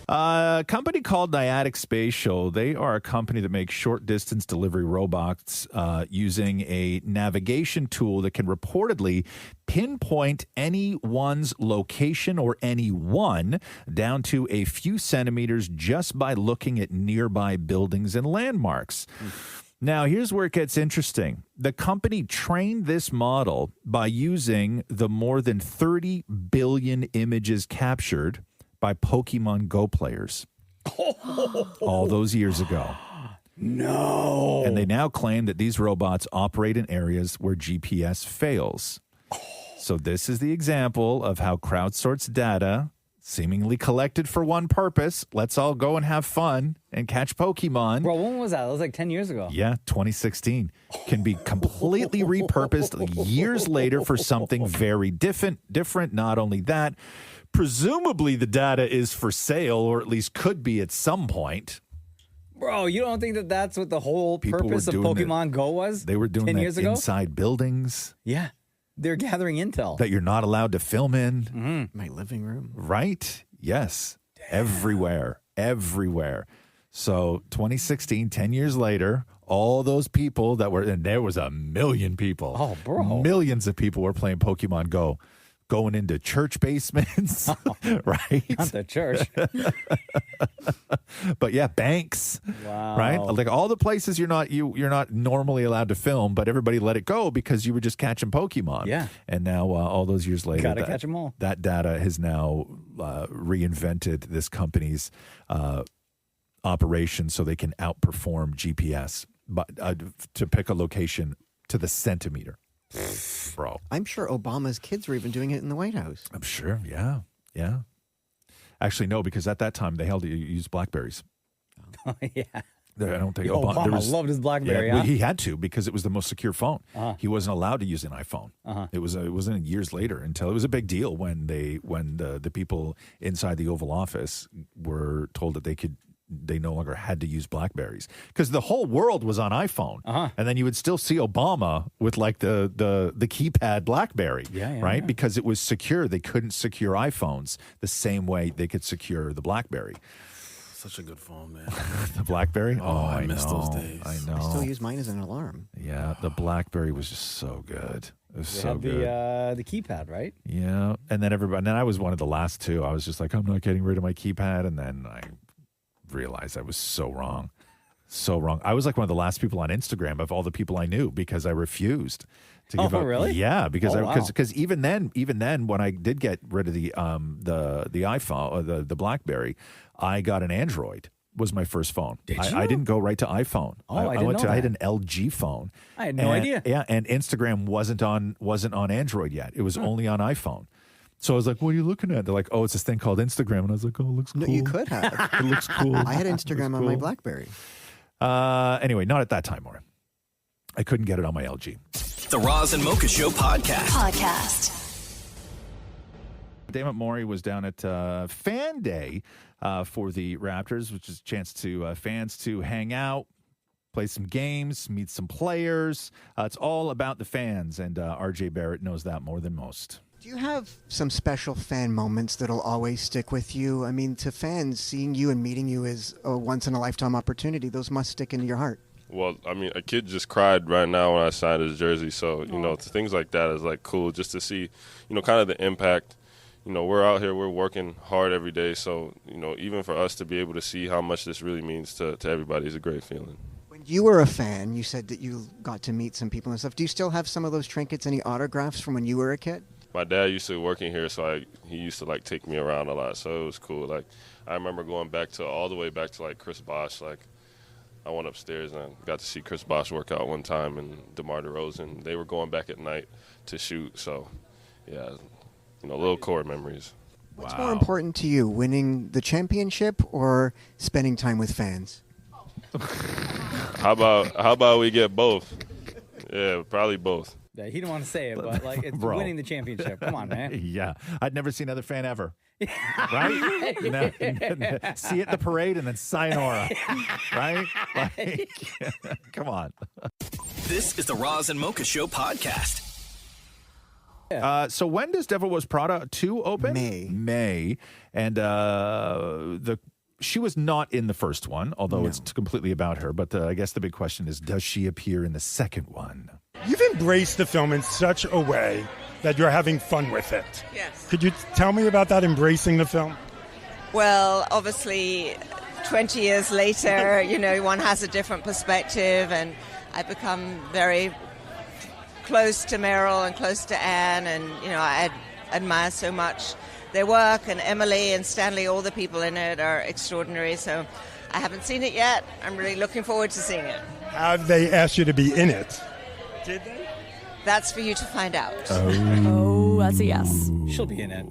A company called Niatic Spatial, they are a company that makes short-distance delivery robots using a navigation tool that can reportedly pinpoint anyone's location or anyone down to a few centimeters just by looking at nearby buildings and landmarks. Now, here's where it gets interesting. The company trained this model by using the more than 30 billion images captured by Pokemon Go players all those years ago. No. And they now claim that these robots operate in areas where GPS fails. So this is the example of how crowdsourced data, seemingly collected for one purpose, let's all go and have fun and catch Pokemon. Bro, when was that? That was like 10 years ago. Yeah, 2016. Can be completely repurposed years later for something very different. Not only that, presumably the data is for sale, or at least could be at some point. Bro, you don't think that that's what the whole purpose of Pokemon Go was? They were doing 10 that years ago? inside buildings. Yeah. They're gathering intel. That you're not allowed to film in. Mm-hmm. My living room. Right? Yes. Everywhere. So 2016, 10 years later, all those people that were, and there was a million people. Oh, bro. Millions of people were playing Pokemon Go. Going into church basements, right? Not the church. But yeah, banks, Wow. right? Like all the places you're not normally allowed to film, but everybody let it go because you were just catching Pokemon. Yeah. And now all those years later, Gotta catch 'em all. That data has now reinvented this company's operation so they can outperform GPS, but to pick a location to the centimeter. Bro, I'm sure Obama's kids were even doing it in the White House. I'm sure. Yeah. Actually, no, because at that time they used Blackberries. Oh, yeah. I don't think Obama loved his BlackBerry. Yeah, huh? he had to because it was the most secure phone. Uh-huh. He wasn't allowed to use an iPhone. Uh-huh. It wasn't years later until it was a big deal when the people inside the Oval Office were told that they no longer had to use Blackberries because the whole world was on iPhone. Uh-huh. And then you would still see Obama with like the keypad Blackberry, right? Yeah. Because it was secure. They couldn't secure iPhones the same way they could secure the Blackberry. Such a good phone, man. The Blackberry? Oh, I miss those days. I know. I still use mine as an alarm. Yeah, the Blackberry was just so good. It was They so had good. the keypad, right? Yeah, and then I was one of the last two. I was just like, I'm not getting rid of my keypad, and then I realized I was so wrong. So wrong. I was like one of the last people on Instagram of all the people I knew because I refused to give up. Really? Yeah, because Oh, wow. because even then when I did get rid of the iPhone or the BlackBerry, I got an Android. Was my first phone. I didn't go right to iPhone. Oh, I didn't went know to. I had that. an LG phone. I had no idea. Yeah, and Instagram wasn't on Android yet. It was only on iPhone. So I was like, "What are you looking at?" They're like, "Oh, it's this thing called Instagram." And I was like, "Oh, it looks cool." No, you could have. It looks cool. I had Instagram on my BlackBerry. Anyway, not at that time, Maura. I couldn't get it on my LG. The Roz and Mocha Show podcast. Dammit Morey was down at Fan Day for the Raptors, which is a chance to fans to hang out, play some games, meet some players. It's all about the fans, and RJ Barrett knows that more than most. Do you have some special fan moments that'll always stick with you? I mean, to fans, seeing you and meeting you is a once-in-a-lifetime opportunity. Those must stick into your heart. Well, I mean, a kid just cried right now when I signed his jersey. So, things like that is, like, cool just to see, kind of the impact. We're out here, we're working hard every day. So, even for us to be able to see how much this really means to everybody is a great feeling. When you were a fan, you said that you got to meet some people and stuff. Do you still have some of those trinkets, any autographs from when you were a kid? My dad used to work in here, so he used to, like, take me around a lot. So it was cool. Like, I remember going all the way back to, like, Chris Bosh. Like, I went upstairs and I got to see Chris Bosh work out one time and DeMar DeRozan. They were going back at night to shoot. So, yeah, little core memories. What's more important to you, winning the championship or spending time with fans? How about we get both? Yeah, probably both. Yeah, he didn't want to say it, but like it's winning the championship. Come on, man. Yeah. I'd never seen another fan ever. Right? No, see it in the parade and then sayonara. Right? Like, come on. This is the Roz and Mocha Show podcast. So when does Devil Wears Prada 2 open? May. And she was not in the first one, although it's completely about her. But I guess the big question is, does she appear in the second one? You've embraced the film in such a way that you're having fun with it. Yes. Could you tell me about that, embracing the film? Well, obviously, 20 years later, one has a different perspective, and I've become very close to Meryl and close to Anne, and, I admire so much their work, and Emily and Stanley, all the people in it are extraordinary, so I haven't seen it yet. I'm really looking forward to seeing it. Have they asked you to be in it? Did they? That's for you to find out. Oh, that's a yes. She'll be in it.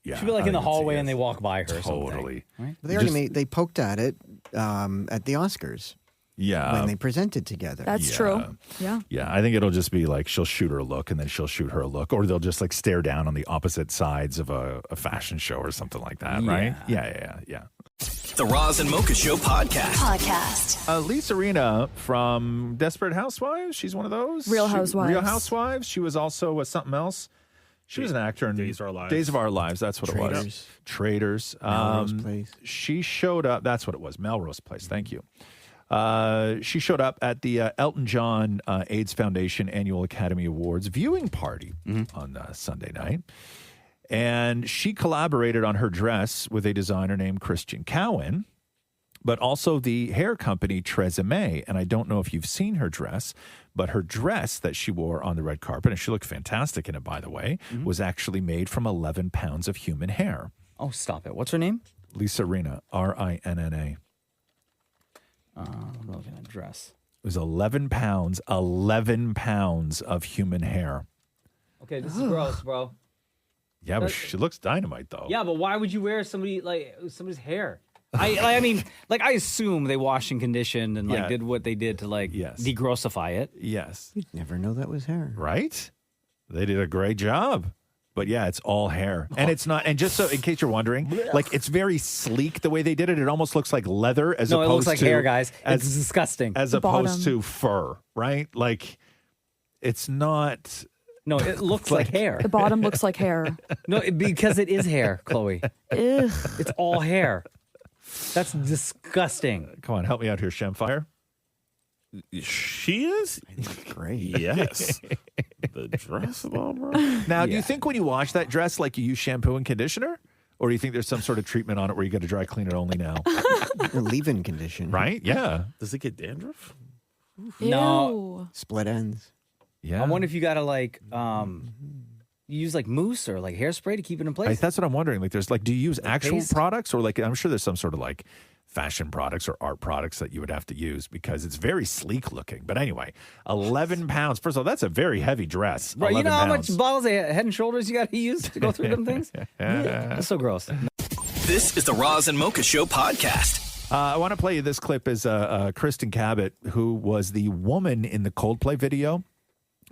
Yeah, She'll be like in the hallway and they walk by her. Totally. Right? They already they poked at it at the Oscars. Yeah. When they presented together. That's true. Yeah. Yeah, I think it'll just be like she'll shoot her a look and then she'll shoot her a look, or they'll just like stare down on the opposite sides of a fashion show or something like that, right? Yeah. The Roz and Mocha Show podcast. Lisa Rinna from Desperate Housewives. She's one of those. Real Housewives. Real Housewives. She was also something else. She was an actor in Days of Our Lives. Days of Our Lives. That's what it was. Traitors. Melrose Place. She showed up. That's what it was. Melrose Place. Thank you. She showed up at the Elton John AIDS Foundation Annual Academy Awards viewing party on Sunday night. And she collaborated on her dress with a designer named Christian Cowan, but also the hair company Tresemme. And I don't know if you've seen her dress, but her dress that she wore on the red carpet, and she looked fantastic in it, by the way, was actually made from 11 pounds of human hair. Oh, stop it. What's her name? Lisa Rinna, Rinna. I'm looking at a dress. It was 11 pounds of human hair. Okay, this is gross, bro. Yeah, but she looks dynamite, though. Yeah, but why would you wear somebody's hair? I mean, I assume they washed and conditioned and did what they did to degrossify it. Yes. You'd never know that was hair. Right? They did a great job. But yeah, it's all hair. And it's not, and just so in case you're wondering, it's very sleek the way they did it. It almost looks like leather as opposed to. No, it looks like hair, guys. It's disgusting. As opposed to fur, right? Like, it's not. No, it looks like hair. The bottom looks like hair. No, because it is hair, Chloe. Ugh. It's all hair. That's disgusting. Come on, help me out here, Shemfire. She is? Great. Yes. The dress, bro. Now, do you think when you wash that dress, like you use shampoo and conditioner? Or do you think there's some sort of treatment on it where you got to dry clean it only now? A leave-in condition. Right? Yeah. Does it get dandruff? No. Split ends. Yeah. I wonder if you got to like you use like mousse or like hairspray to keep it in place. That's what I'm wondering. Like, there's like, do you use actual paste? products, or like, I'm sure there's some sort of like fashion products or art products that you would have to use because it's very sleek looking. But anyway, 11 pounds. First of all, that's a very heavy dress. Right, you 11 know how pounds. much bottles of Head and Shoulders you got to use to go through them things? That's so gross. This is the Roz and Mocha Show podcast. I want to play you this clip is Kristen Cabot, who was the woman in the Coldplay video.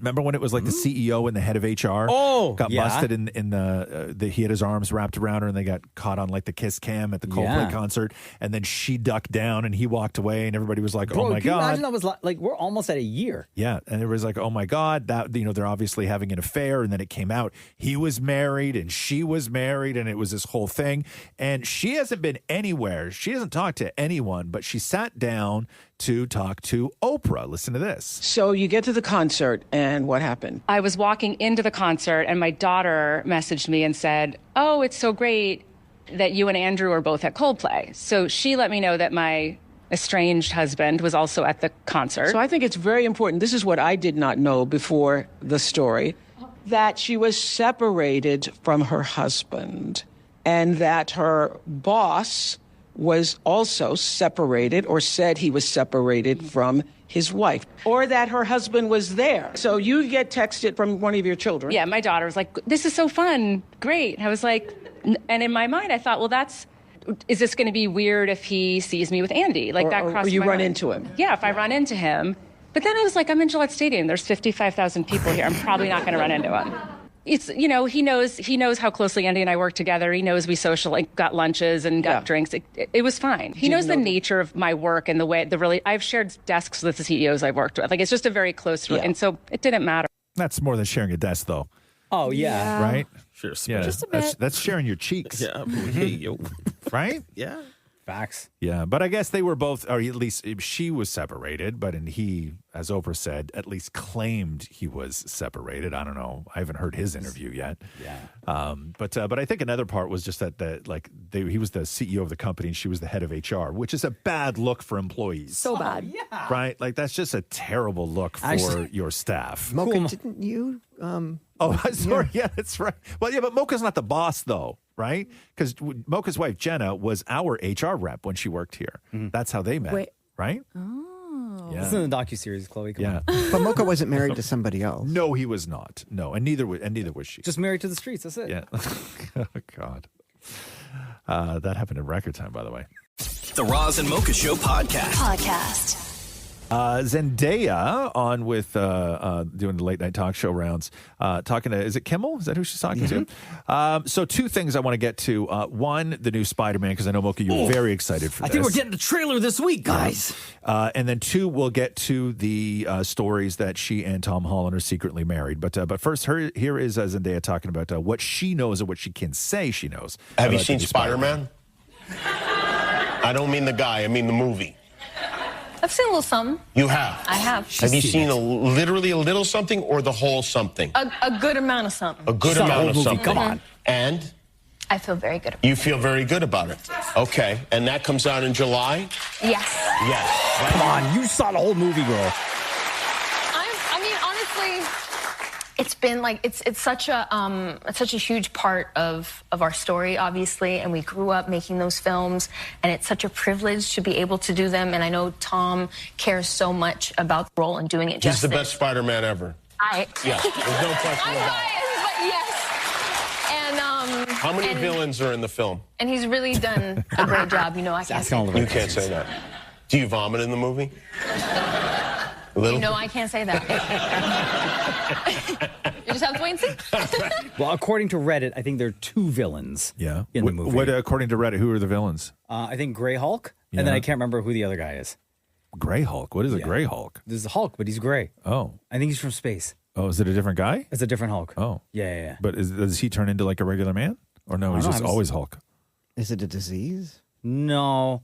Remember when it was like the CEO and the head of HR got busted in the he had his arms wrapped around her and they got caught on like the kiss cam at the Coldplay concert, and then she ducked down and he walked away and everybody was like, Bro, oh my can you God. imagine that was like we're almost at a year. Yeah, and it was like, oh my God, that they're obviously having an affair, and then it came out he was married and she was married, and it was this whole thing. And she hasn't been anywhere. She hasn't talked to anyone, but she sat down to talk to Oprah. Listen to this. So you get to the concert, and what happened? I was walking into the concert, and my daughter messaged me and said, oh, it's so great that you and Andrew are both at Coldplay. So she let me know that my estranged husband was also at the concert. So I think it's very important. This is what I did not know before the story, that she was separated from her husband and that her boss was also separated, or said he was separated from his wife, or that her husband was there. So you get texted from one of your children. Yeah, my daughter was like, this is so fun, great. I was like, and in my mind, I thought, well, is this going to be weird if he sees me with Andy? Like that crossed or you my run mind. into him. Yeah, if I run into him. But then I was like, I'm in Gillette Stadium. There's 55,000 people here. I'm probably not going to run into him. It's, he knows how closely Andy and I work together. He knows we got lunches and got drinks. It was fine. He knows the nature of my work and the way I've shared desks with the CEOs I've worked with. Like, it's just a very close, and so it didn't matter. That's more than sharing a desk, though. Oh, yeah. Right? Sure. Yeah. Just a bit. That's sharing your cheeks. Yeah. Hey, yo. Right? Yeah. Facts. Yeah, but I guess they were both, or at least she was separated, but he, as Oprah said, at least claimed he was separated. I don't know. I haven't heard his interview yet. Yeah. But I think another part was just that he was the CEO of the company and she was the head of HR, which is a bad look for employees. So bad. Yeah. Right? Like, that's just a terrible look for your staff. Mocha, didn't you? Oh, sorry. Yeah, that's right. Well, yeah, but Mocha's not the boss, though, right? Because Mocha's wife, Jenna, was our HR rep when she worked here. That's how they met, Wait. right? Oh. Yeah. This is in the docuseries, Chloe. Come on. But Mocha wasn't married to somebody else. No, he was not. No, and neither was she. Just married to the streets. That's it. Yeah. Oh, God. That happened in record time, by the way. The Roz and Mocha Show podcast. Zendaya on with doing the late night talk show rounds, talking to, is it Kimmel? Is that who she's talking to? So two things I want to get to. One, the new Spider-Man, because I know, Mocha, you're very excited for this. I think we're getting the trailer this week, guys. And then two, we'll get to the stories that she and Tom Holland are secretly married. But first, here is Zendaya talking about what she knows and what she can say she knows. Have you seen Spider-Man? I don't mean the guy, I mean the movie. I've seen a little something. You have? I have. Have you seen literally a little something or the whole something? A good amount of something. A good amount of something. Come on. And I feel very good. you feel very good about it. Okay. And that comes out in July? Yes. Yes. Come on. You saw the whole movie, girl. I mean, honestly, it's been like it's such a huge part of our story, obviously, and we grew up making those films, and it's such a privilege to be able to do them. And I know Tom cares so much about the role and doing it justice. He's the best Spider-Man ever. Yes, there's no question I'm about it. biased, but yes. And How many villains are in the film? And he's really done a great job. You know, I can't say that. You can't say that. Do you vomit in the movie? A little? You know, I can't say that. You just have to wait and see. Well, according to Reddit, I think there are two villains in the movie. What, according to Reddit, who are the villains? I think Grey Hulk, and then I can't remember who the other guy is. Grey Hulk? What is a Grey Hulk? There's a Hulk, but he's gray. Oh. I think he's from space. Oh, is it a different guy? It's a different Hulk. Oh. Yeah. But does he turn into like a regular man? Or no, he's just always Hulk? Is it a disease? No.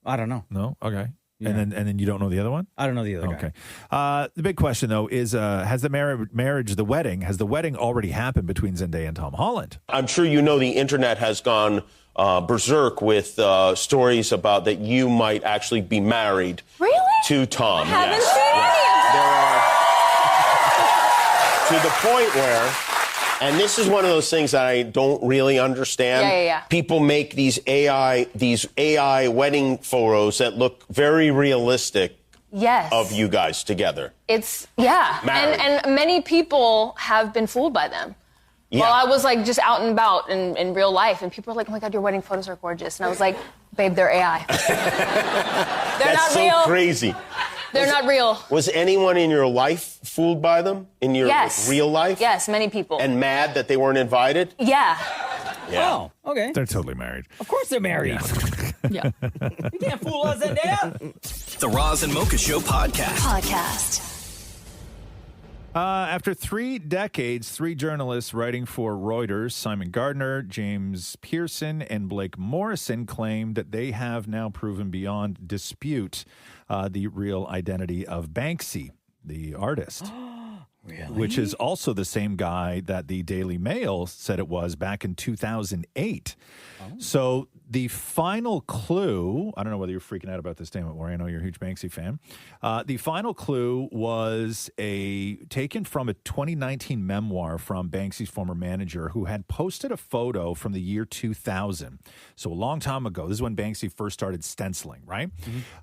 I don't know. No? Okay. And then you don't know the other one? I don't know the other Okay. The big question, though, is has the the wedding already happened between Zendaya and Tom Holland? I'm sure you know the internet has gone berserk with stories about that you might actually be married to Tom. I haven't Yes. seen any of To the point where, and this is one of those things that I don't really understand. Yeah. People make these AI wedding photos that look very realistic Yes. of you guys together. It's, yeah. Married. And many people have been fooled by them. Yeah. Well, I was like just out and about in real life, and people were like, "Oh my God, your wedding photos are gorgeous," and I was like, "Babe, they're AI. They're That's not real. so crazy. They're not real." Was anyone in your life fooled by them? In your Yes. real life? Yes, many people. And mad that they weren't invited? Yeah. Yeah. Oh, okay. They're totally married. Of course they're married. Yeah. You can't fool us, Zendaya. The Roz and Mocha Show podcast. After 3 decades, 3 journalists writing for Reuters, Simon Gardner, James Pearson, and Blake Morrison, claimed that they have now proven beyond dispute the real identity of Banksy, the artist. Really? Which is also the same guy that the Daily Mail said it was back in 2008. So the final clue, I don't know whether you're freaking out about this, damn it, Maury, I know you're a huge Banksy fan. The final clue was taken from a 2019 memoir from Banksy's former manager, who had posted a photo from the year 2000. So a long time ago, this is when Banksy first started stenciling, right?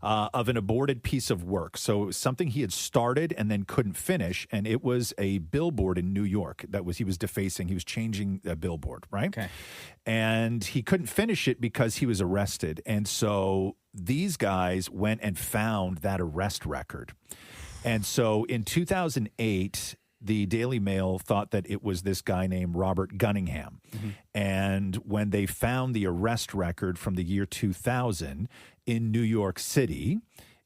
Of an aborted piece of work. So it was something he had started and then couldn't finish, and it was a billboard in New York he was defacing. He was changing a billboard, right? Okay. And he couldn't finish it because he was arrested. And so these guys went and found that arrest record. And so in 2008, the Daily Mail thought that it was this guy named Robert Gunningham. And when they found the arrest record from the year 2000 in New York City,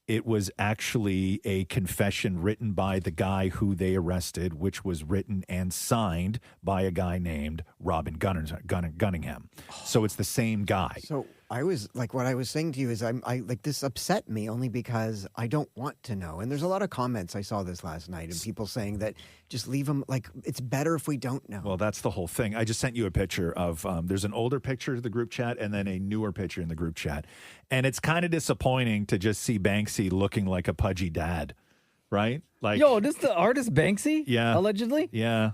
it was actually a confession written by the guy who they arrested, which was written and signed by a guy named Robin Gunningham. So it's the same guy. So I was like, what I was saying to you is, I like this upset me only because I don't want to know. And there's a lot of comments. I saw this last night, and people saying that just leave them. Like, it's better if we don't know. Well, that's the whole thing. I just sent you a picture of. There's an older picture of the group chat, and then a newer picture in the group chat, and it's kind of disappointing to just see Banksy looking like a pudgy dad, right? Like, Yo, this the artist Banksy? Yeah. Allegedly? Yeah.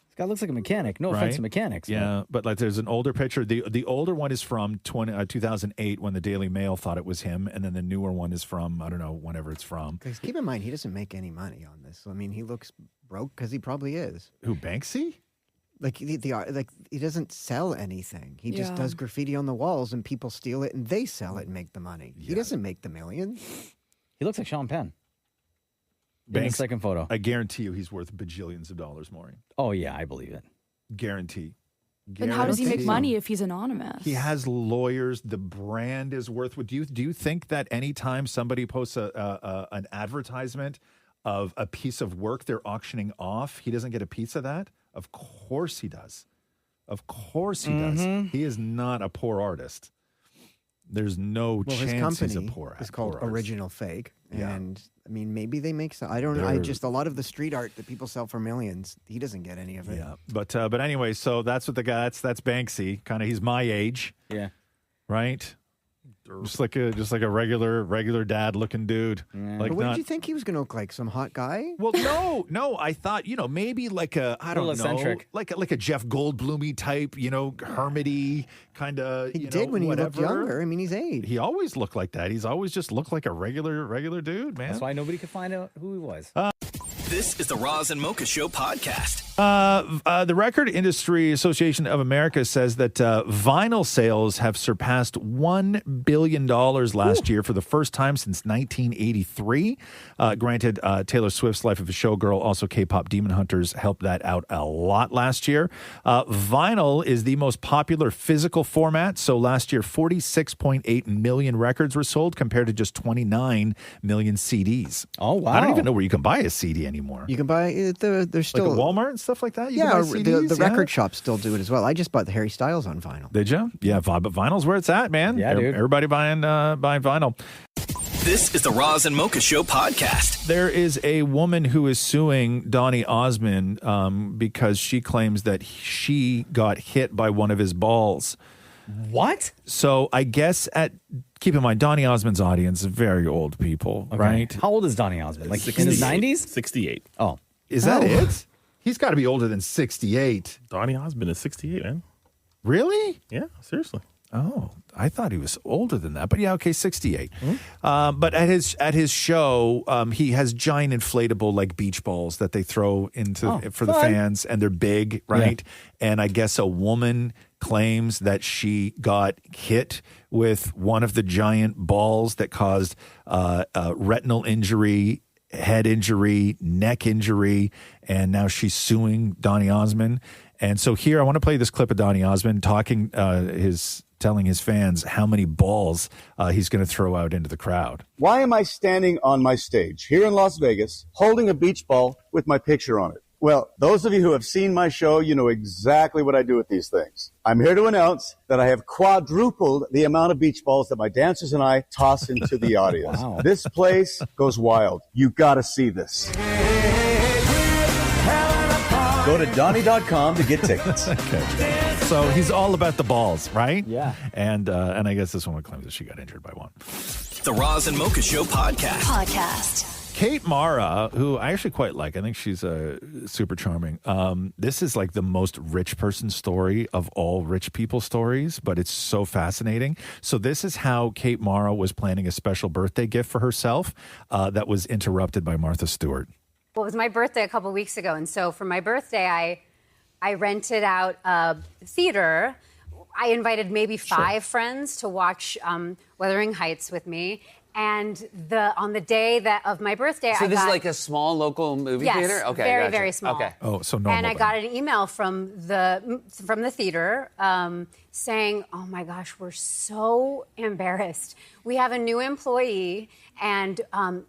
This guy looks like a mechanic. No offense to mechanics. Yeah, but like there's an older picture. The older one is from 2008 when the Daily Mail thought it was him, and then the newer one is from, I don't know, whenever it's from. Because keep in mind, he doesn't make any money on this. So, I mean, he looks broke because he probably is. Who, Banksy? Like like he doesn't sell anything. He just does graffiti on the walls, and people steal it, and they sell it and make the money. He doesn't make the millions. He looks like Sean Penn. In the second photo. I guarantee you he's worth bajillions of dollars, Maury. Oh, yeah, I believe it. Guarantee. Then how does he make money if he's anonymous? He has lawyers. The brand is worth. Do you think that anytime somebody posts an advertisement of a piece of work they're auctioning off, he doesn't get a piece of that? Of course he does. Of course he does. He is not a poor artist. There's no chance his company he's a poor is called artist. Original Fake, Yeah. and I mean maybe they make some. I don't know. A lot of the street art that people sell for millions, he doesn't get any of it. Yeah, but anyway, so that's what the guy. That's Banksy. Kind of, he's my age. Yeah, right. Just like a regular dad looking dude. Yeah. Like, But what not, did you think he was going to look like? Some hot guy? Well, no. I thought, maybe like I don't know, eccentric. like a Jeff Goldblum-y type, hermity kind of. He did when he looked younger. I mean, he's aged. He always looked like that. He's always just looked like a regular dude, man. That's why nobody could find out who he was. This is the Roz and Mocha Show podcast. The Record Industry Association of America says that vinyl sales have surpassed $1 billion last year for the first time since 1983. Granted, Taylor Swift's Life of a Showgirl, also K-pop Demon Hunters, helped that out a lot last year. Vinyl is the most popular physical format. So last year, 46.8 million records were sold compared to just 29 million CDs. Oh, wow. I don't even know where you can buy a CD anymore. You can buy it. There's still like a Walmart and stuff like that. You yeah, can buy CDs? the record shops still do it as well. I just bought the Harry Styles on vinyl. Did you? Yeah, but vinyl's where it's at, man. Yeah, dude. Everybody buying vinyl. This is the Roz and Mocha Show podcast. There is a woman who is suing Donny Osmond because she claims that she got hit by one of his balls. What? So I guess keep in mind, Donny Osmond's audience is very old people, right? How old is Donny Osmond? Like in his 90s? 68. Oh. Is that it? He's got to be older than 68. Donny Osmond is 68, man. Really? Yeah, seriously. Oh, I thought he was older than that, but yeah, okay, 68. But at his show, he has giant inflatable like beach balls that they throw into for the fans, and they're big, right? Yeah. And I guess a woman claims that she got hit with one of the giant balls that caused retinal injury, head injury, neck injury, and now she's suing Donny Osmond. And so here, I want to play this clip of Donny Osmond telling his fans how many balls he's going to throw out into the crowd. Why am I standing on my stage here in Las Vegas holding a beach ball with my picture on it? Well, those of you who have seen my show, you know exactly what I do with these things. I'm here to announce that I have quadrupled the amount of beach balls that my dancers and I toss into the audience. Wow. This place goes wild. You got to see this. Go to Donny.com to get tickets. Okay. So he's all about the balls, right? Yeah. And I guess this woman claims that she got injured by one. The Roz and Mocha Show podcast. Kate Mara, who I actually quite like. I think she's super charming. This is like the most rich person story of all rich people stories, but it's so fascinating. So this is how Kate Mara was planning a special birthday gift for herself that was interrupted by Martha Stewart. Well, it was my birthday a couple weeks ago, and so for my birthday, I rented out a theater. I invited maybe 5 friends to watch Wuthering Heights with me. And on the day of my birthday, So this is like a small local movie theater? Okay, very, gotcha. very small. Okay. Oh, so normal. And I got an email from the theater saying, "Oh my gosh, we're so embarrassed. We have a new employee." And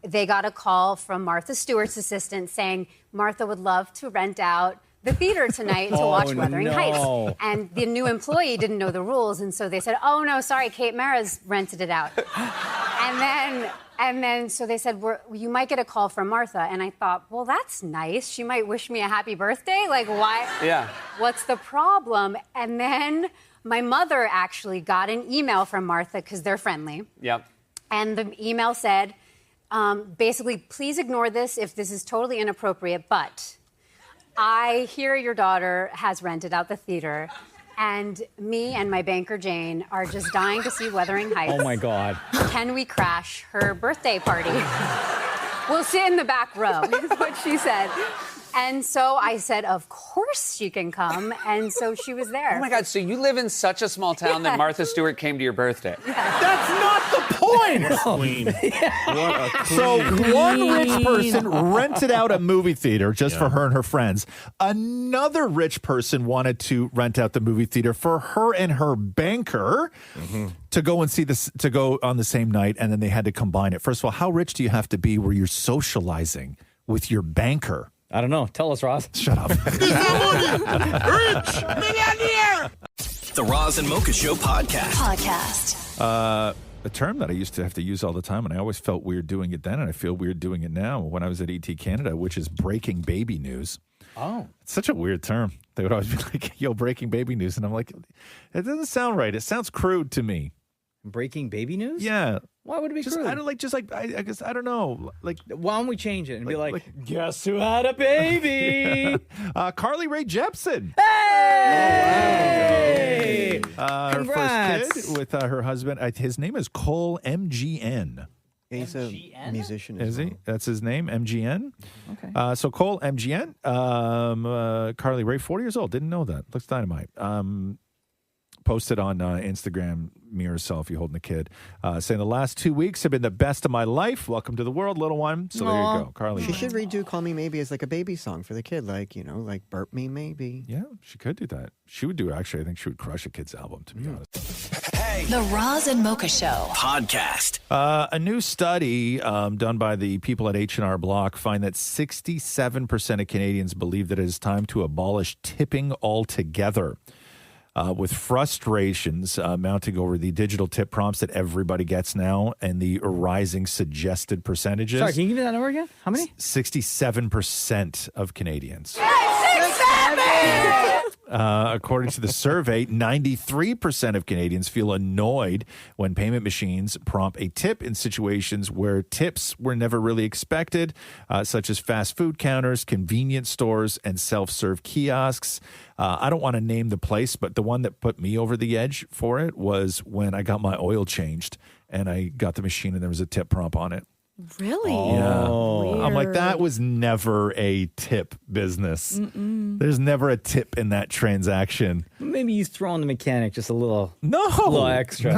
they got a call from Martha Stewart's assistant saying, Martha would love to rent out the theater tonight to watch Wuthering Heights. And the new employee didn't know the rules. And so they said, oh, no, sorry, Kate Mara's rented it out. and then so they said, you might get a call from Martha. And I thought, well, that's nice. She might wish me a happy birthday. Like, why? Yeah. What's the problem? And then my mother actually got an email from Martha because they're friendly. Yep. And the email said, basically, please ignore this if this is totally inappropriate, but I hear your daughter has rented out the theater, and me and my banker Jane are just dying to see Wuthering Heights. Oh, my God. Can we crash her birthday party? We'll sit in the back row, is what she said. And so I said, of course she can come. And so she was there. Oh, my God. So you live in such a small town that Martha Stewart came to your birthday. That's not the point. Queen. What a queen. So one rich person rented out a movie theater just for her and her friends. Another rich person wanted to rent out the movie theater for her and her banker to go and see this, to go on the same night. And then they had to combine it. First of all, how rich do you have to be where you're socializing with your banker? I don't know. Tell us, Roz. Shut up. Rich millionaire. The Roz and Mocha Show podcast. A term that I used to have to use all the time, and I always felt weird doing it then, and I feel weird doing it now when I was at ET Canada, which is breaking baby news. Oh. It's such a weird term. They would always be like, yo, breaking baby news. And I'm like, it doesn't sound right. It sounds crude to me. Breaking baby news? Yeah. Why would it be Just, crude? I guess, I don't know. Like, why don't we change it and be like, guess who had a baby? Carly Rae Jepsen. Hey! Her first kid with her husband. His name is Cole MGN. He's a musician. Is he? That's his name, MGN? Okay. So Cole MGN. Carly Rae, 40 years old. Didn't know that. Looks dynamite. Posted on Instagram, mirror selfie holding a kid, saying the last 2 weeks have been the best of my life. Welcome to the world, little one. So there you go, Carly. She should redo "Call Me Maybe" as like a baby song for the kid, like like "Burp Me Maybe." Yeah, she could do that. She would do. Actually, I think she would crush a kid's album. To be honest. The Roz and Mocha Show podcast. A new study done by the people at H&R Block find that 67% of Canadians believe that it is time to abolish tipping altogether. with frustrations mounting over the digital tip prompts that everybody gets now and the rising suggested percentages. Sorry, can you give me that number again? How many? 67% of Canadians. According to the survey, 93% of Canadians feel annoyed when payment machines prompt a tip in situations where tips were never really expected, such as fast food counters, convenience stores, and self-serve kiosks. I don't want to name the place, but the one that put me over the edge for it was when I got my oil changed and I got the machine and there was a tip prompt on it. Really? Yeah. Weird. I'm like, that was never a tip business. There's never a tip in that transaction. Maybe you throw on the mechanic just a little extra.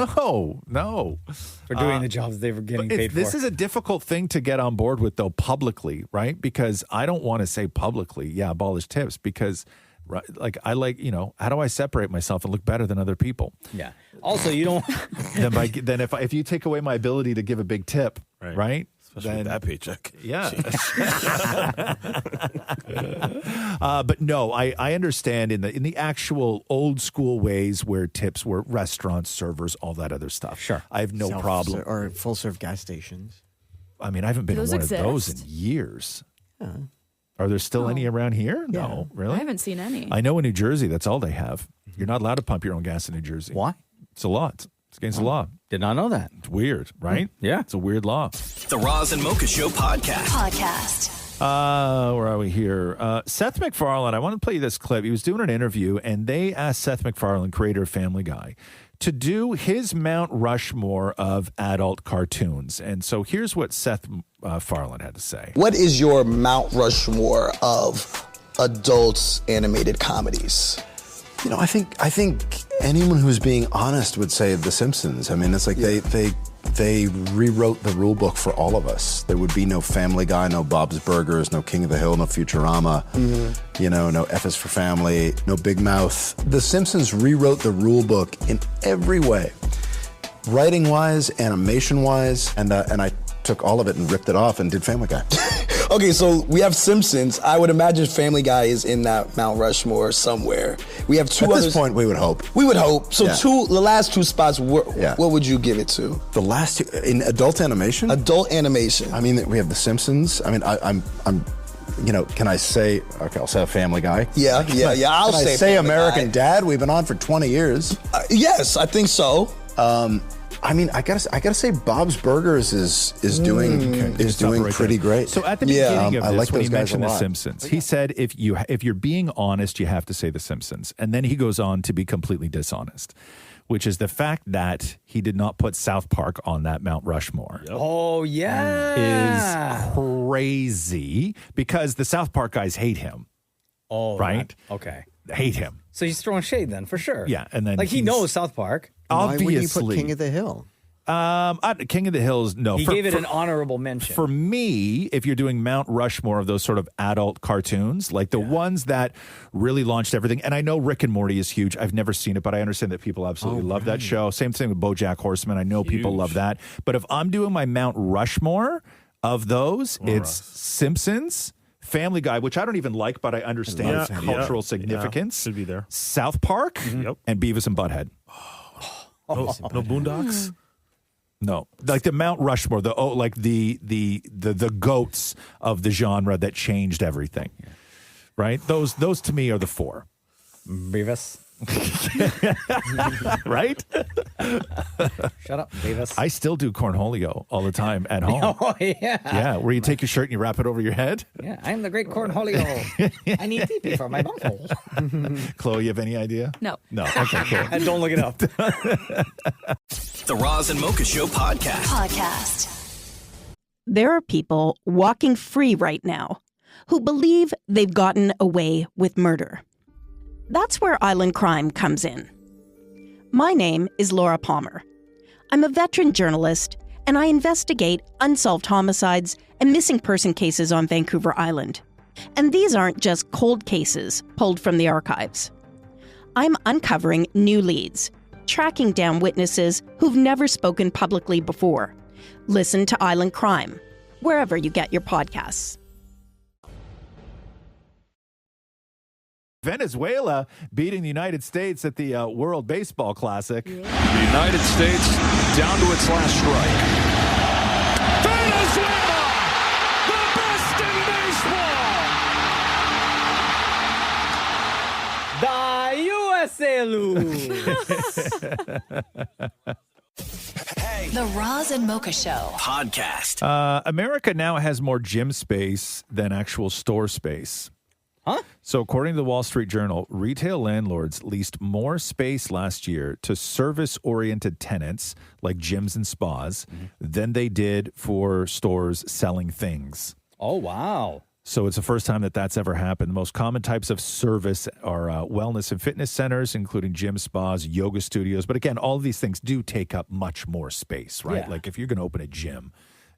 No. For doing the jobs they were getting paid for. This is a difficult thing to get on board with, though, publicly, right? Because I don't want to say publicly, abolish tips, because how do I separate myself and look better than other people? Yeah. Also, you don't. then if you take away my ability to give a big tip, right? Especially with that paycheck. Yeah. But no, I understand in the actual old school ways where tips were restaurants, servers, all that other stuff. Sure. I have no problem. Or full serve gas stations. I mean, I haven't been to one of those in years. Are there still any around here? Yeah. No, really? I haven't seen any. I know in New Jersey, that's all they have. You're not allowed to pump your own gas in New Jersey. Why? It's a law. It's against the law. Did not know that. It's weird, right? Yeah. It's a weird law. The Roz and Mocha Show podcast. Where are we here? Seth MacFarlane, I want to play you this clip. He was doing an interview, and they asked Seth MacFarlane, creator of Family Guy, to do his Mount Rushmore of adult cartoons. And so here's what Seth MacFarlane had to say. What is your Mount Rushmore of adult animated comedies? You know, I think anyone who's being honest would say The Simpsons. I mean, it's like they rewrote the rule book for all of us. There would be no Family Guy, no Bob's Burgers, no King of the Hill, no Futurama, no F is for Family, no Big Mouth. The Simpsons rewrote the rule book in every way, writing-wise, animation-wise, and I took all of it and ripped it off and did Family Guy. Okay, so we have Simpsons. I would imagine Family Guy is in that Mount Rushmore somewhere. We have two others. At this point, we would hope. We would hope. So the last two spots, what would you give it to? The last two, in adult animation? Adult animation. I mean, we have The Simpsons. I mean, I'm can I say, okay, I'll say Family Guy. Yeah, I'll say Family American Guy. Dad? We've been on for 20 years. Yes, I think so. I mean, I gotta say, Bob's Burgers is doing pretty great. So at the beginning of I this, like when those he guys mentioned a The lot. Simpsons, he said if you're being honest, you have to say The Simpsons, and then he goes on to be completely dishonest, which is the fact that he did not put South Park on that Mount Rushmore. Oh yeah, is crazy because the South Park guys hate him. Oh right, okay, hate him. So he's throwing shade then for sure. Yeah, and then he knows South Park. Obviously, Why wouldn't you put King of the Hill? King of the Hills, no. He gave it an honorable mention. For me, if you're doing Mount Rushmore of those sort of adult cartoons, like the ones that really launched everything, and I know Rick and Morty is huge. I've never seen it, but I understand that people absolutely love that show. Same thing with BoJack Horseman. I know people love that. But if I'm doing my Mount Rushmore of those, it's Simpsons, Family Guy, which I don't even like, but I understand its cultural significance. Should be there. South Park and Beavis and Butthead. No Boondocks? No, like the Mount Rushmore, the goats of the genre that changed everything, right? Those to me are the four. Beavis, right? Shut up, Beavis. I still do cornholio all the time at home. Oh yeah, where you take your shirt and you wrap it over your head. Yeah, I'm the great cornholio. I need pee-pee for my butthole. Chloe, you have any idea? No. Okay, cool. And don't look it up. The Roz and Mocha Show podcast. There are people walking free right now who believe they've gotten away with murder. That's where Island Crime comes in. My name is Laura Palmer. I'm a veteran journalist, and I investigate unsolved homicides and missing person cases on Vancouver Island. And these aren't just cold cases pulled from the archives. I'm uncovering new leads, tracking down witnesses who've never spoken publicly before. Listen to Island Crime, wherever you get your podcasts. Venezuela beating the United States at the World Baseball Classic. The United States down to its last strike. Venezuela, The USA lose. The Roz and Mocha Show podcast. America now has more gym space than actual store space. Huh? So according to the Wall Street Journal, retail landlords leased more space last year to service-oriented tenants like gyms and spas than they did for stores selling things. Oh, wow. So it's the first time that that's ever happened. The most common types of service are wellness and fitness centers, including gym, spas, yoga studios. But again, all of these things do take up much more space, right? Yeah. Like if you're going to open a gym,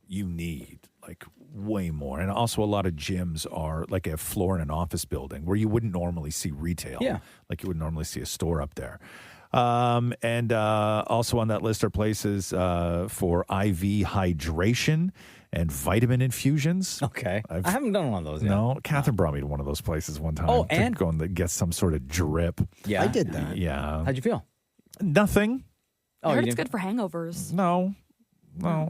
you need like way more. And also a lot of gyms are like a floor in an office building where you wouldn't normally see retail. Yeah. Like you would normally see a store up there. And also on that list are places for IV hydration and vitamin infusions. Okay. I haven't done one of those yet. No, Catherine brought me to one of those places one time. Oh, to and? go and get some sort of drip. Yeah. I did that. Yeah. How'd you feel? Nothing. I Oh, heard you it's didn't? good for hangovers. No,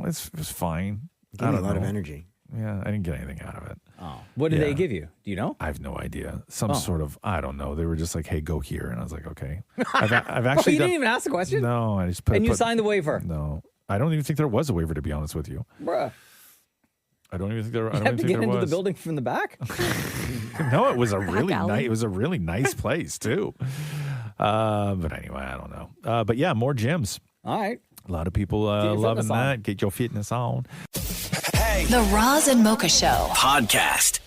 it's fine. Gave I me don't a lot of know. energy. Yeah, I didn't get anything out of it. Oh. What did they give you? Do you know? I have no idea. Some Oh. sort of, I don't know. They were just like, hey, go here. And I was like, okay. I've Oh, actually you done, didn't even ask the question? No, I just put And you put- signed the waiver? No. I don't even think there was a waiver, to be honest with you. Bruh. I don't even think there, I You don't have even to think get there into was. the building from the back? No, it was a really alley. nice. It was a really nice place too. But anyway, I don't know. But yeah, more gyms. All right. A lot of people your loving fitness on. that. Get your fitness on. The Roz and Mocha Show podcast.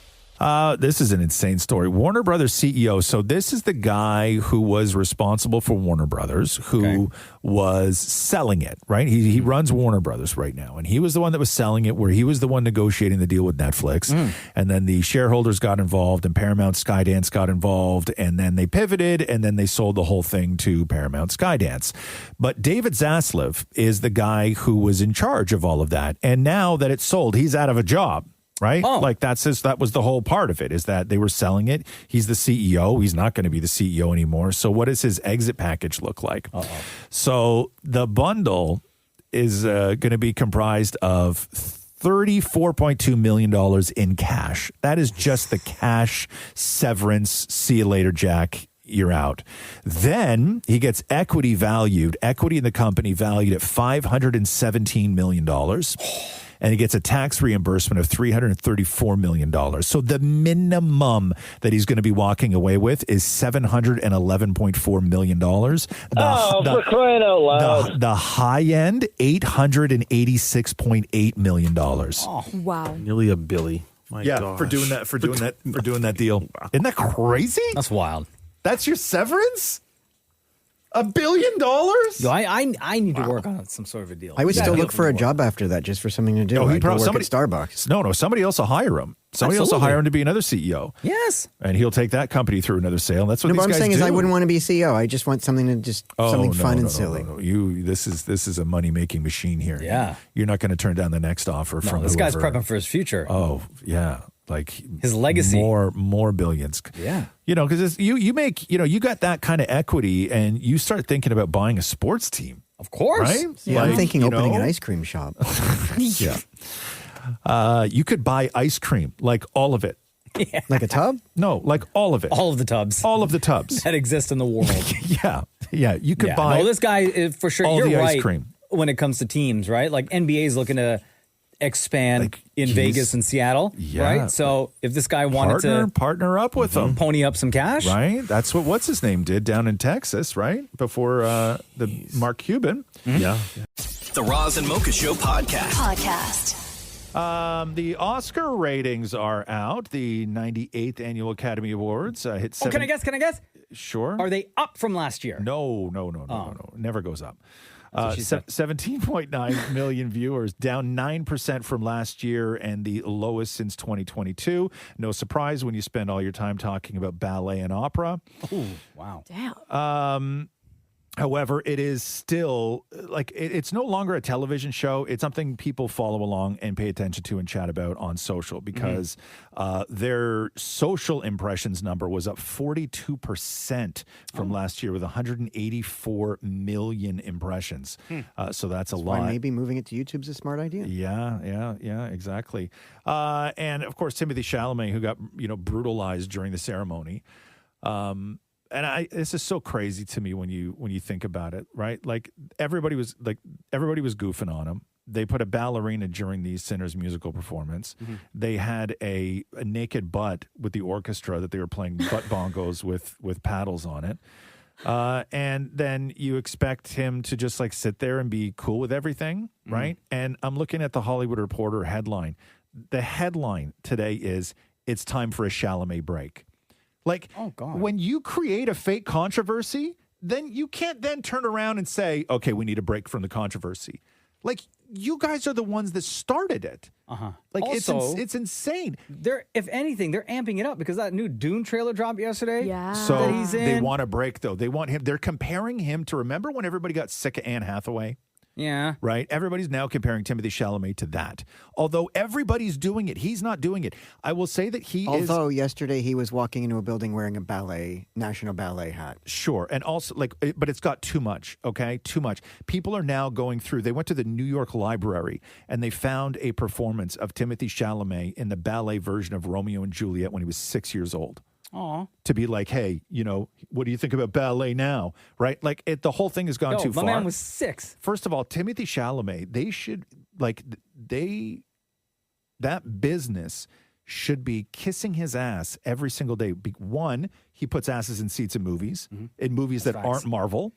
This is an insane story. Warner Brothers CEO. So this is the guy who was responsible for Warner Brothers, who was selling it, right? He runs Warner Brothers right now, and he was the one that was selling it, where he was the one negotiating the deal with Netflix. And then the shareholders got involved, and Paramount Skydance got involved, and then they pivoted, and then they sold the whole thing to Paramount Skydance. But David Zaslav is the guy who was in charge of all of that. And now that it's sold, he's out of a job. Right? Oh. Like that was the whole part of it, is that they were selling it. He's the CEO. He's not going to be the CEO anymore. So what does his exit package look like? So the bundle is going to be comprised of $34.2 million in cash. That is just the cash severance. See you later, Jack. You're out. Then he gets equity in the company valued at $517 million. And he gets a tax reimbursement of $334 million. So the minimum that he's going to be walking away with is $711.4 million. For crying out loud. The high end, $886.8 million. Wow. Nearly a billy. My gosh. for doing that deal. Isn't that crazy? That's wild. That's your severance? $1 billion? Yo, I need to work on some sort of a deal. I would still look for a work. job after that, just for something to do. No, he I'd go probably- work at Starbucks. No, somebody else will hire him. Somebody else will Absolutely. hire him to be another CEO. Yes. And he'll take that company through another sale. That's what No, these what I'm guys saying do. is I wouldn't want to be CEO. I just want something to something fun and silly. No. This is a money making machine here. Yeah. You're not going to turn down the next offer No, from this guy's whoever. prepping for his future. Oh yeah, like His legacy. more billions. Yeah. You know, because you make, you got that kind of equity, and you start thinking about buying a sports team. Of course. Right? Yeah, I'm Like, thinking opening an know? ice cream shop. Yeah. You could buy ice cream, like all of it. Yeah. Like a tub? No, like all of it. All of the tubs. All of the tubs. that exist in the world. Yeah. You could buy No, this guy, for sure, all you're the ice right cream. when it comes to teams, right? Like NBA is looking to expand in Vegas and Seattle, Yeah. right? So if this guy wanted to partner up with them, pony up some cash, right? That's what what's his name did down in Texas, right? Before the Mark Cuban. The Roz and Mocha Show podcast. The Oscar ratings are out. The 98th Annual Academy Awards hit Oh, can I guess? Sure. Are they up from last year? No. It never goes up. what she said. 17.9 million viewers, down 9% from last year and the lowest since 2022. No surprise when you spend all your time talking about ballet and opera. Oh, wow. Damn. However, it is still like it's no longer a television show. It's something people follow along and pay attention to and chat about on social because their social impressions number was up 42% from last year with 184 million impressions. So that's a lot. Why maybe moving it to YouTube's a smart idea. Yeah, exactly. And of course, Timothy Chalamet, who got brutalized during the ceremony. And this is so crazy to me when you think about it, right? Like everybody was goofing on him. They put a ballerina during the Sinners musical performance. They had a naked butt with the orchestra that they were playing butt bongos with paddles on it. And then you expect him to just like sit there and be cool with everything, right? And I'm looking at the Hollywood Reporter headline. The headline today is, "It's time for a Chalamet break." Like, when you create a fake controversy, then you can't then turn around and say, okay, we need a break from the controversy. Like, you guys are the ones that started it. Like, Also, it's insane. If anything, they're amping it up because that new Dune trailer dropped yesterday. Yeah. So that he's in. they want a break, though. They want him. They're comparing him to, remember when everybody got sick of Anne Hathaway? Yeah. Right? Everybody's now comparing Timothy Chalamet to that. Although everybody's doing it, he's not doing it. I will say that Although yesterday he was walking into a building wearing a National Ballet hat. Sure. And also, but it's got too much, okay? Too much. People are now going through, they went to the New York Library and they found a performance of Timothy Chalamet in the ballet version of Romeo and Juliet when he was 6 years old. Aw. To be like, hey, what do you think about ballet now? Right? Like, the whole thing has gone too far. My man was 6. First of all, Timothy Chalamet, that business should be kissing his ass every single day. One, he puts asses in seats in movies that aren't Marvel,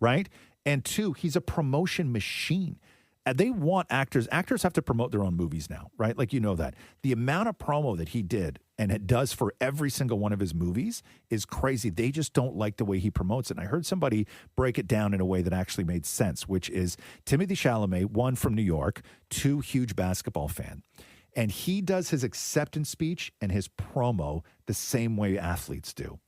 right? And two, he's a promotion machine. And they want actors. Actors have to promote their own movies now, right? Like, that. The amount of promo that he did and it does for every single one of his movies is crazy. They just don't like the way he promotes it. And I heard somebody break it down in a way that actually made sense, which is Timothy Chalamet, 1, from New York, 2, huge basketball fan. And he does his acceptance speech and his promo the same way athletes do.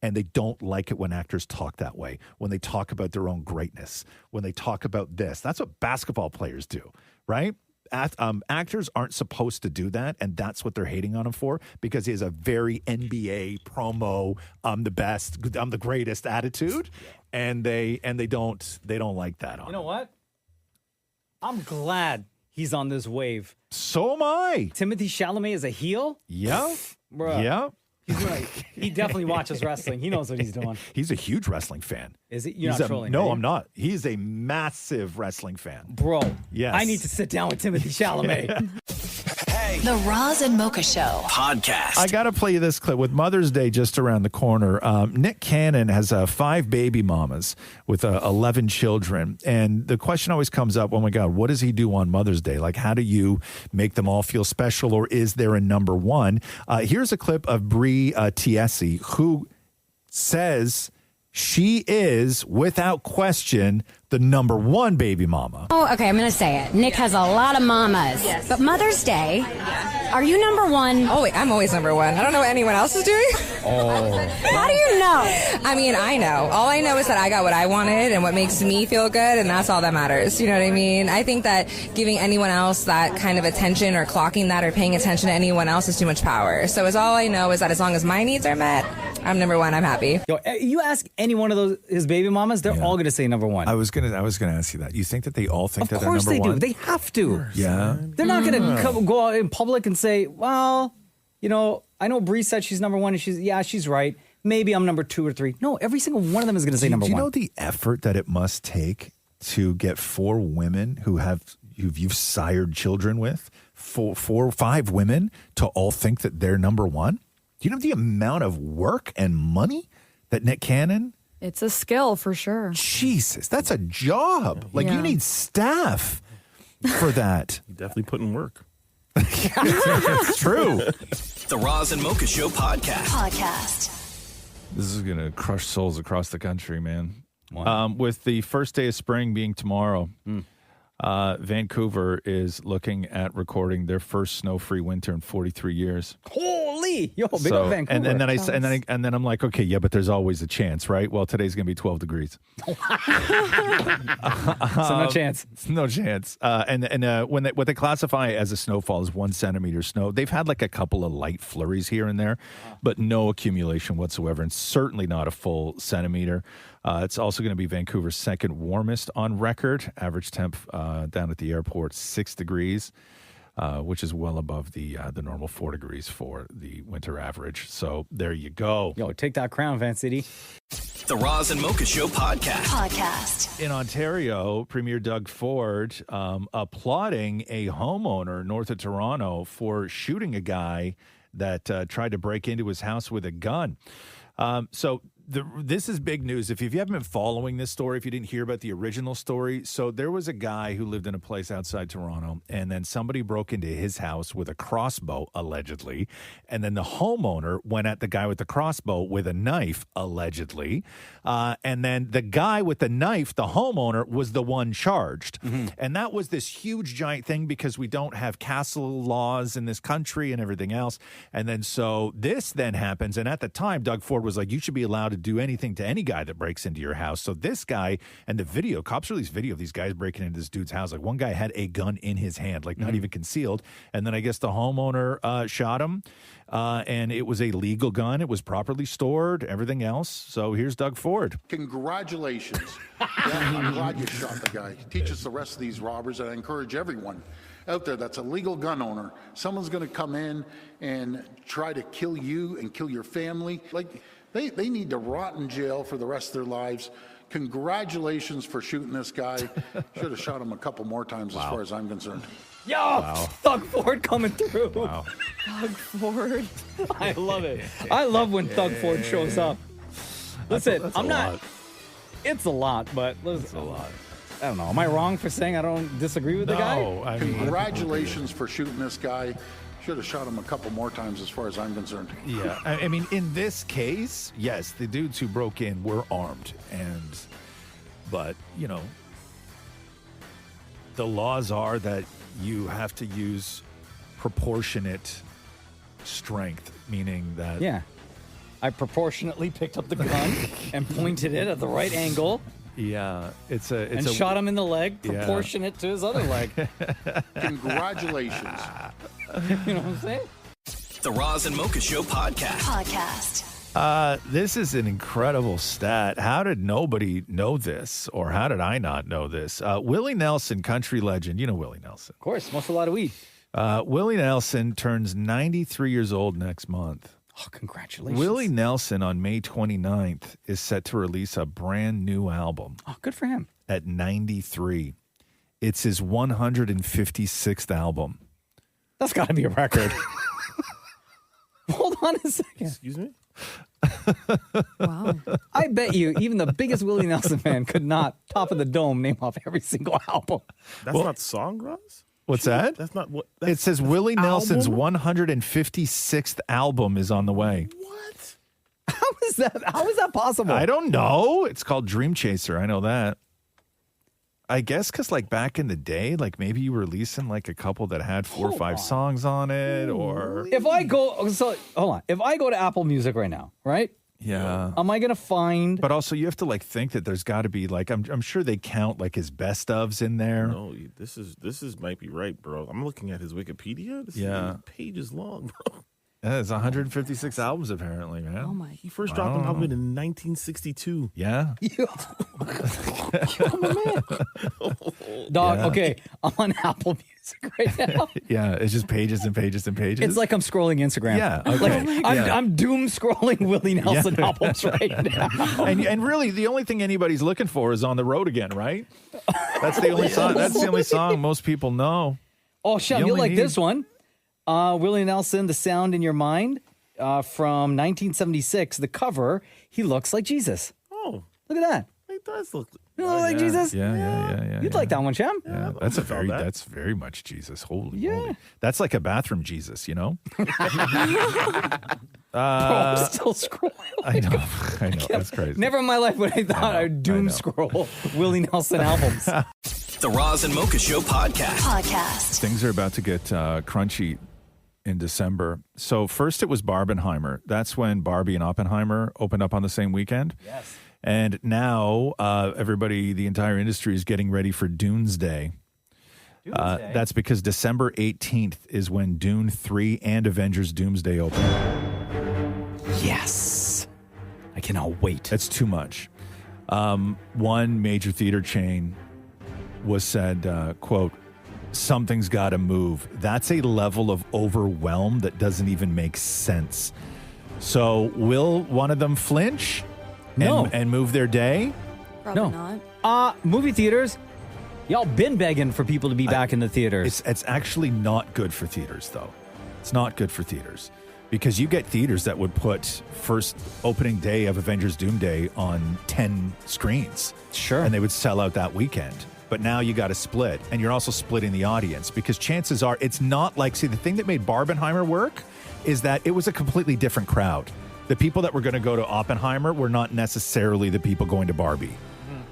And they don't like it when actors talk that way, when they talk about their own greatness, when they talk about this. That's what basketball players do, right? Actors aren't supposed to do that, and that's what they're hating on him for, because he has a very NBA promo, I'm the best, I'm the greatest attitude, and they don't like that on him. You know what? I'm glad he's on this wave. So am I. Timothy Chalamet is a heel? Yeah. Bruh. Yeah. He's right. He definitely watches wrestling. He knows what he's doing. He's a huge wrestling fan. Is he? You're not trolling, No, are you? I'm not. He's a massive wrestling fan. Bro, yes. I need to sit down with Timothy Chalamet. The Roz and Mocha Show podcast. I got to play you this clip. With Mother's Day just around the corner, Nick Cannon has 5 baby mamas with 11 children. And the question always comes up, oh my God, what does he do on Mother's Day? Like, how do you make them all feel special, or is there a number one? Here's a clip of Brie Tiesi, who says she is, without question, the number one baby mama. Oh, okay, I'm going to say it. Nick has a lot of mamas. Yes. But Mother's Day, are you number one? Oh, wait, I'm always number one. I don't know what anyone else is doing. Oh. How do you know? I mean, I know. All I know is that I got what I wanted and what makes me feel good, and that's all that matters. You know what I mean? I think that giving anyone else that kind of attention or clocking that or paying attention to anyone else is too much power. So all I know is that as long as my needs are met, I'm number one. I'm happy. Yo, you ask any one of his baby mamas, they're all going to say number one. I was gonna ask you that. You think that they all think that they're Of number course one? they do. They have to. Yeah. They're not going to go out in public and say, well, I know Bree said she's number one, and she's right. Maybe I'm number 2 or 3. No, every single one of them is going to say number one. Do you know the effort that it must take to get 4 women who you've sired children with, 4 or 5 women to all think that they're number one? Do you know the amount of work and money that Nick Cannon? It's a skill for sure. Jesus, that's a job. Like, you need staff for that. You definitely put in work. It's true. The Roz and Mocha Show podcast. This is going to crush souls across the country, man. With the first day of spring being tomorrow, Vancouver is looking at recording their first snow-free winter in 43 years. Holy Really? Yo, big up Vancouver. And then I'm like, okay, yeah, but there's always a chance, right? Well, today's going to be 12 degrees. So no chance. No chance. What they classify as a snowfall is 1 centimeter snow. They've had like a couple of light flurries here and there, but no accumulation whatsoever, and certainly not a full centimeter. It's also going to be Vancouver's second warmest on record. Average temp down at the airport, 6 degrees. Which is well above the normal 4 degrees for the winter average. So there you go. Yo, take that crown, Van City. The Roz and Mocha Show podcast. In Ontario, Premier Doug Ford applauding a homeowner north of Toronto for shooting a guy that tried to break into his house with a gun. This is big news. If you haven't been following this story, if you didn't hear about the original story, so there was a guy who lived in a place outside Toronto, and then somebody broke into his house with a crossbow, allegedly, and then the homeowner went at the guy with the crossbow with a knife, allegedly, and then the guy with the knife, the homeowner, was the one charged. Mm-hmm. And that was this huge, giant thing because we don't have castle laws in this country and everything else. And then so this then happens, and at the time, Doug Ford was like, you should be allowed to do anything to any guy that breaks into your house. So this guy, and the video, cops released video of these guys breaking into this dude's house. Like one guy had a gun in his hand, like not even concealed. And then I guess the homeowner shot him. And it was a legal gun. It was properly stored, everything else. So here's Doug Ford. Congratulations. I'm glad you shot the guy. Teach us the rest of these robbers, and I encourage everyone out there that's a legal gun owner. Someone's going to come in and try to kill you and kill your family. Like, they need to rot in jail for the rest of their lives. Congratulations for shooting this guy. Should have shot him a couple more times as far as I'm concerned. Yo, Doug Ford coming through. Wow. Doug Ford. I love it. I love when Doug Ford shows up. Listen, that's I'm not. lot. It's a lot, but listen, It's a lot. I don't know. Am I wrong for saying I don't disagree with the guy? No, I mean, Congratulations for shooting this guy. Should have shot him a couple more times as far as I'm concerned. yeah. I mean, in this case, yes, the dudes who broke in were armed, but you know, the laws are that you have to use proportionate strength, meaning that I proportionately picked up the gun and pointed it at the right angle. Yeah, it's shot him in the leg, proportionate to his other leg. Congratulations. You know what I'm saying? The Roz and Mocha Show podcast. This is an incredible stat. How did nobody know this, or how did I not know this? Willie Nelson, country legend. You know Willie Nelson. Of course, smokes a lot of weed. Willie Nelson turns 93 years old next month. Oh, congratulations. Willie Nelson on May 29th is set to release a brand new album. Oh, good for him. At 93. It's his 156th album. That's got to be a record. Hold on a second. Excuse me? Wow. I bet you even the biggest Willie Nelson fan could not, top of the dome, name off every single album. That's not song, Roz? What's that? That's not what. It says Willie Nelson's 156th album is on the way. What? How is that possible? I don't know. It's called Dream Chaser. I know that. I guess because like back in the day, like maybe you were releasing like a couple that had 4 or 5 songs on it, or if I go, hold on. If I go to Apple Music right now, right? Yeah. Am I gonna find? But also, you have to like think that there's got to be like I'm sure they count like his best ofs in there. No, this is might be right, bro. I'm looking at his Wikipedia. This is pages long, bro. Yeah, it's 156 albums apparently, man. Oh my! He first dropped an album in 1962. Yeah. Dog. Yeah. Okay, I'm on Apple Music right now. Yeah, it's just pages and pages and pages. It's like I'm scrolling Instagram. Yeah. Okay. Like, I'm doom scrolling Willie Nelson albums right now. And really, the only thing anybody's looking for is On the Road Again, right? That's the only song. That's the only song most people know. Oh, Shem, you'll like this one. Willie Nelson, The Sound in Your Mind, from 1976. The cover, he looks like Jesus. Oh. Look at that. He does look like Jesus? Yeah. You'd like that one, Shem? Yeah, that's very much Jesus. Holy moly. That's like a bathroom Jesus, you know? Bro, I'm still scrolling. I know. That's crazy. Never in my life would I thought I'd doom scroll Willie Nelson albums. The Roz and Mocha Show podcast. Things are about to get crunchy in December. So first it was Barbenheimer. That's when Barbie and Oppenheimer opened up on the same weekend. Yes. And now everybody, the entire industry is getting ready for Doomsday. That's because December 18th is when Dune 3 and Avengers Doomsday open. Yes. I cannot wait. That's too much. One major theater chain was said, quote, something's got to move. That's a level of overwhelm that doesn't even make sense. So will one of them flinch and move their day? Probably not. Movie theaters, y'all been begging for people to be back in the theaters. It's actually not good for theaters, though. It's not good for theaters. Because you get theaters that would put first opening day of Avengers Doomsday on 10 screens. Sure. And they would sell out that weekend. But now you got to split. And you're also splitting the audience. Because chances are, it's not like, see, the thing that made Barbenheimer work is that it was a completely different crowd. The people that were going to go to Oppenheimer were not necessarily the people going to Barbie.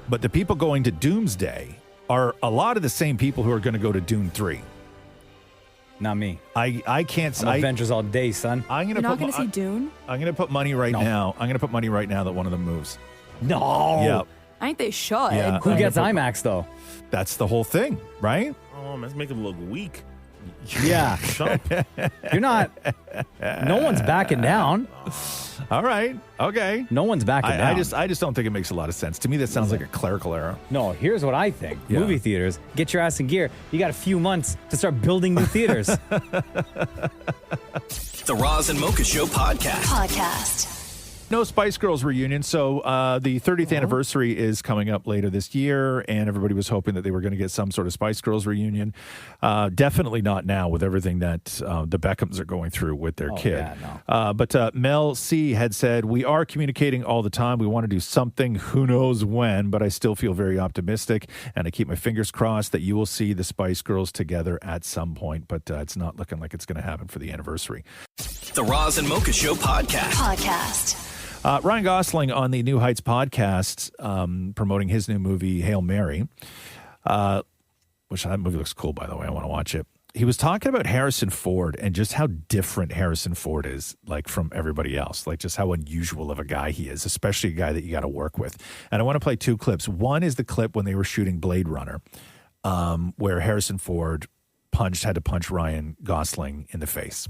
But the people going to Doomsday are a lot of the same people who are going to go to Dune 3. Not me. I can't. I'm Avengers all day, son. You're not going to see Dune? I'm going to put money right now. I'm going to put money right now that one of them moves. No. Yep. I think they should. Yeah, Who gets IMAX, though? That's the whole thing, right? Oh, let's make him look weak. Yeah. You're not. No one's backing down. All right. Okay. No one's backing down. I just don't think it makes a lot of sense. To me, that sounds like a clerical error. No, here's what I think. Yeah. Movie theaters, get your ass in gear. You got a few months to start building new theaters. The Roz and Mocha Show podcast. No Spice Girls reunion. So the 30th anniversary is coming up later this year, and everybody was hoping that they were going to get some sort of Spice Girls reunion. Definitely not now with everything that the Beckhams are going through with their kid. Yeah, no. But Mel C had said, we are communicating all the time. We want to do something, who knows when, but I still feel very optimistic, and I keep my fingers crossed that you will see the Spice Girls together at some point, but it's not looking like it's going to happen for the anniversary. The Roz and Mocha Show podcast. Ryan Gosling on the New Heights podcast promoting his new movie, Hail Mary, which that movie looks cool, by the way. I want to watch it. He was talking about Harrison Ford and just how different Harrison Ford is, like, from everybody else, like just how unusual of a guy he is, especially a guy that you got to work with. And I want to play two clips. One is the clip when they were shooting Blade Runner, where Harrison Ford had to punch Ryan Gosling in the face.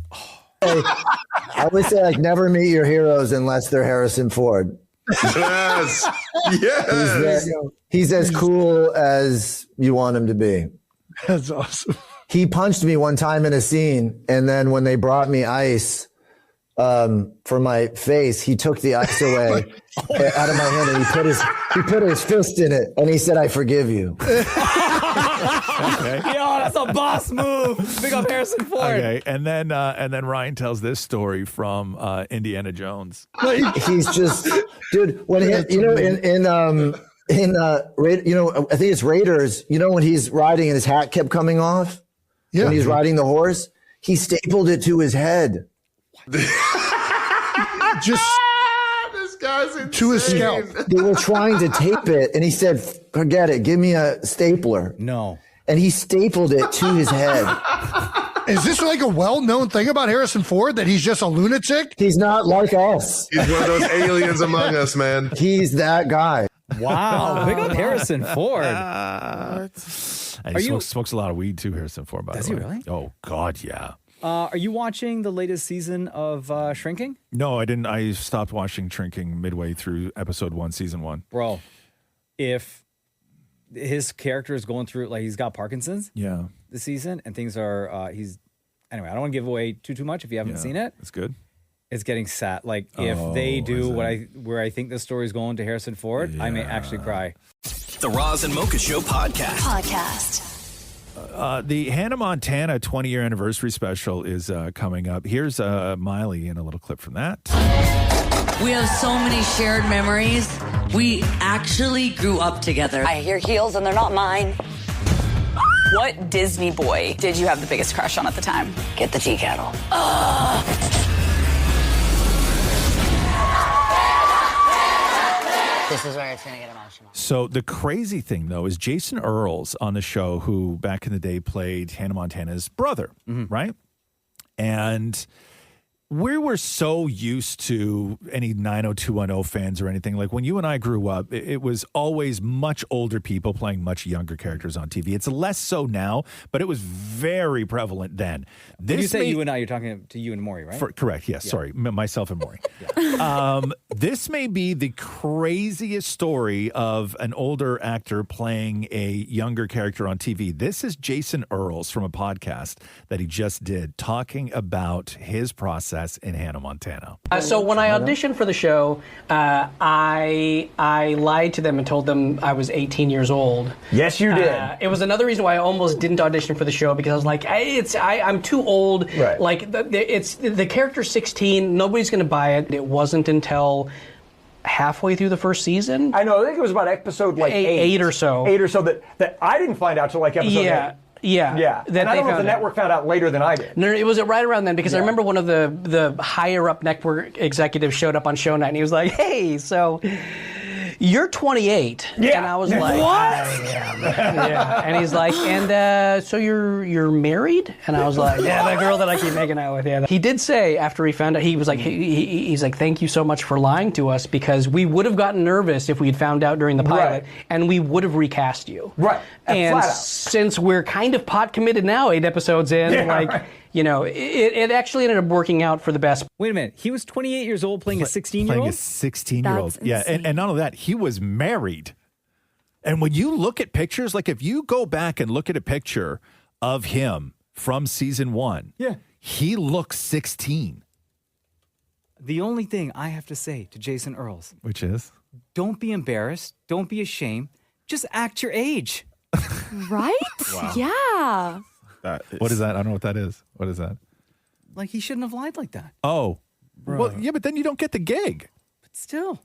I always say, like, never meet your heroes unless they're Harrison Ford. Yes. Yes. He's as cool as you want him to be. That's awesome. He punched me one time in a scene, and then when they brought me ice for my face, he took the ice away out of my hand, and he put his fist in it, and he said, "I forgive you." Okay. Yo, that's a boss move. Big up Harrison Ford. Okay, and then Ryan tells this story from Indiana Jones. He's just, dude. When I think it's Raiders. You know when he's riding and his hat kept coming off. Yeah. When he's riding the horse, he stapled it to his head. Just this guy's insane. To his scalp. They were trying to tape it, and he said, "Forget it. Give me a stapler." No. And he stapled it to his head. Is this like a well-known thing about Harrison Ford, that he's just a lunatic? He's not like us. He's one of those aliens among us, man. He's that guy. Wow. Big up Harrison Ford. And he smokes a lot of weed too, Harrison Ford, by the way. Does he really? Oh, God, yeah. Are you watching the latest season of Shrinking? No, I didn't. I stopped watching Shrinking midway through episode 1, season 1. Bro, if his character is going through, like, he's got Parkinson's this season, and things are, anyway, I don't want to give away too much if you haven't seen it. It's good. It's getting sad. Like, if they do where I think the story's going to Harrison Ford, I may actually cry. The Roz and Mocha Show podcast. The Hannah Montana 20-year anniversary special is coming up. Here's Miley in a little clip from that. We have so many shared memories. We actually grew up together. I hear heels and they're not mine. What Disney boy did you have the biggest crush on at the time? Get the tea kettle. This is where it's going to get emotional. So the crazy thing, though, is Jason Earls on the show, who back in the day played Hannah Montana's brother, right? And we were so used to any 90210 fans or anything. Like when you and I grew up, it was always much older people playing much younger characters on TV. It's less so now, but it was very prevalent then. When you say you and I, you're talking to you and Maury, right? Correct, yes. Yeah. Sorry, myself and Maury. This may be the craziest story of an older actor playing a younger character on TV. This is Jason Earls from a podcast that he just did talking about his process in Hannah Montana. So when I auditioned for the show, I lied to them and told them I was 18 years old. Yes, you did. It was another reason why I almost didn't audition for the show, because I was like, I'm too old. Right. Like it's the character's 16. Nobody's going to buy it. It wasn't until halfway through the first season. I know. I think it was about episode like eight or so. That I didn't find out till like episode 8. Yeah. And I don't know if the network found out later than I did. No, it was right around then, because I remember one of the higher up network executives showed up on show night and he was like, "Hey, so you're 28." Yeah. And I was like, "What?" "I am." Yeah. And he's like, "And so you're married?" And I was like, "Yeah, the girl that I keep making out with." Yeah. He did say after he found out, he was like, he's like, "Thank you so much for lying to us, because we would have gotten nervous if we had found out during the pilot, and we would have recast you." Right. And since we're kind of pot committed now, 8 episodes in, it actually ended up working out for the best. Wait a minute. He was 28 years old playing a 16-year-old? Playing a 16-year-old. Yeah, and not only that, he was married. And when you look at pictures, like if you go back and look at a picture of him from season 1, he looks 16. The only thing I have to say to Jason Earls, which is, don't be embarrassed. Don't be ashamed. Just act your age. Right? Wow. Yeah. What is that? I don't know what that is. What is that? Like, he shouldn't have lied like that. Oh. Well, yeah, but then you don't get the gig. But still.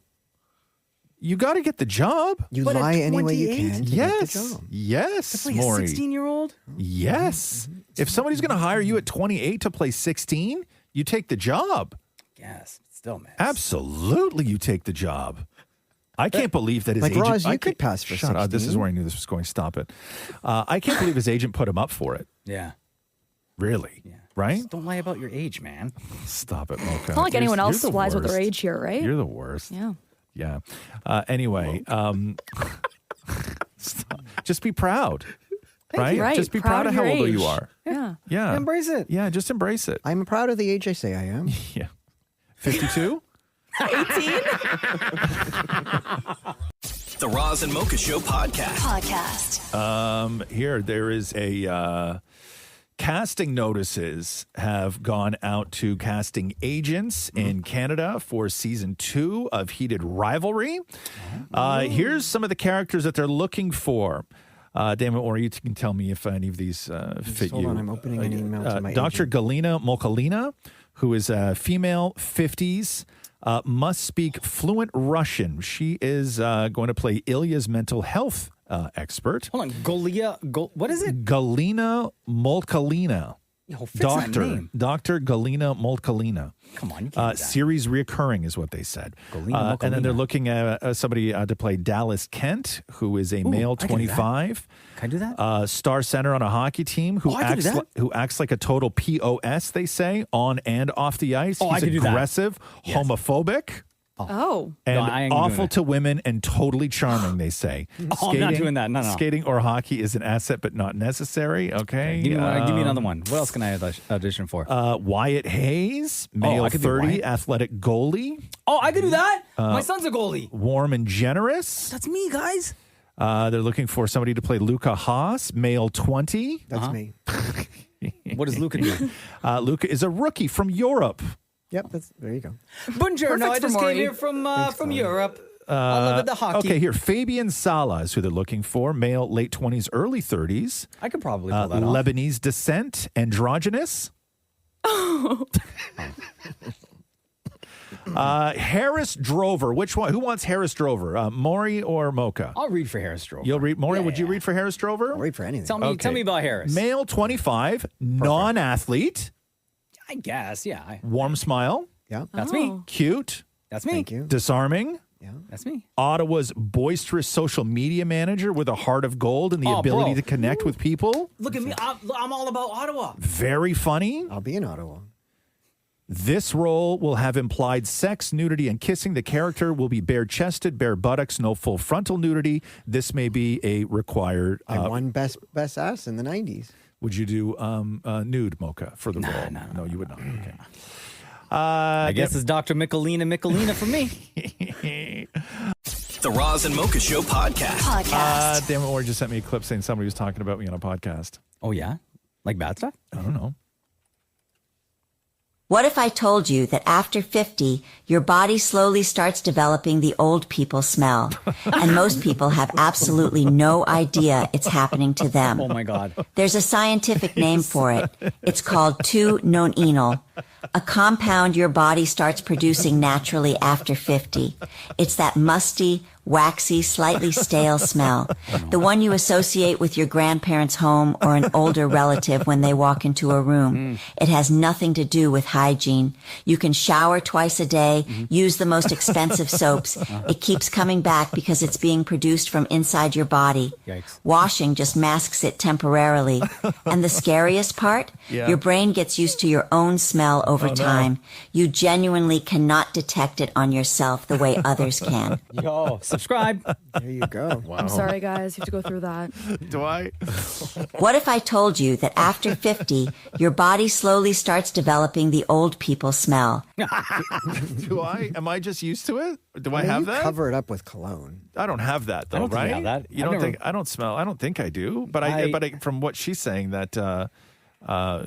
You got to get the job. You lie any way you can to get the job. Yes, To play Maury. a 16-year-old? Yes. If somebody's going to hire you at 28 to play 16, you take the job. Yes, still, man. Absolutely, you take the job. I can't believe that his agent... Roz, you could pass for 16. This is where I knew this was going. Stop it. I can't believe his agent put him up for it. Yeah. Really? Yeah. Right? Just don't lie about your age, man. Stop it, Mocha. It's not like anyone else lies with their age here, right? You're the worst. Yeah. Yeah. Anyway, just be proud. Right? Right. Just be proud of how old age. you are. Yeah. Yeah. Embrace it. Yeah, just embrace it. I'm proud of the age I say I am. Yeah. 52? 18? The Roz and Mocha Show podcast. Here, there is a casting notices have gone out to casting agents in Canada for season 2 of Heated Rivalry. Here's some of the characters that they're looking for. Damon, or you can tell me if any of these fit hold you. on, I'm opening an email to my Dr. agent. Galina Mokalina, who is a female, 50s, must speak fluent Russian. She is going to play Ilya's mental health expert. Hold on. What is it? Galina Molkalina. Yo, fix that name. Dr. Galina Molkalina. Come on, you can't do that. Series reoccurring is what they said. Galina And then they're Molkalina. looking at somebody to play Dallas Kent, who is a male, I can do that. 25. Can I do that? Star center on a hockey team who I can do that. who acts like a total POS, they say, on and off the ice. I He's can do that. aggressive, homophobic. Oh. And No, I ain't doing awful that. to women and totally charming, they say. Oh, I'm not doing that. No. Skating or hockey is an asset, but not necessary. Okay. Give me another one. What else can I audition for? Wyatt Hayes, male I could be 30, Wyatt. athletic goalie. Oh, I can do that. My son's a goalie. Warm and generous. That's me, guys. They're looking for somebody to play Luca Haas, male 20. That's me. What does Luca do? Luca is a rookie from Europe. Yep, there you go. Buongiorno. I just came here from Europe. I love the hockey. Okay, here, Fabian Sala is who they're looking for, male, late 20s, early 30s. I could probably pull that off. Lebanese descent, androgynous. Harris Drover. Which one? Who wants Harris Drover? Maury or Mocha? I'll read for Harris Drover. You'll read. Maury, would you read for Harris Drover? I'll read for anything. Tell me about Harris. Male, 25, non-athlete, I guess, yeah. warm smile, Yeah. That's me. cute, That's me. Thank you. disarming, That's me. Ottawa's boisterous social media manager with a heart of gold and the ability to connect with people. Look at me. I'm all about Ottawa. Very funny. I'll be in Ottawa. This role will have implied sex, nudity, and kissing. The character will be bare-chested, bare buttocks, no full frontal nudity. This may be a required... I won best ass in the 90s. Would you do nude, Mocha, for the role? No, you would not. Okay. I guess it's Dr. Michelina for me. The Roz and Mocha Show podcast. Damn it, Or just sent me a clip saying somebody was talking about me on a podcast. Oh, yeah? Like bad stuff? I don't know. What if I told you that after 50, your body slowly starts developing the old people smell, and most people have absolutely no idea it's happening to them? Oh, my God. There's a scientific name for it. It's called 2-nonenal, a compound your body starts producing naturally after 50. It's that musty, waxy, slightly stale smell, the one you associate with your grandparents' home or an older relative when they walk into a room. It has nothing to do with hygiene. You can shower twice a day, use the most expensive soaps. It keeps coming back because it's being produced from inside your body. Yikes. Washing just masks it temporarily. And the scariest part? Yeah. Your brain gets used to your own smell over time. You genuinely cannot detect it on yourself the way others can. Yo, subscribe. There you go. Wow. I'm sorry, guys. You have to go through that. Do I? What if I told you that after 50, your body slowly starts developing the old people smell? Do I? Am I just used to it? Do I mean, have you that? Cover it up with cologne. I don't have that though, I don't think I right? have that. You I've don't never- think I don't smell? I don't think I do. But I from what she's saying that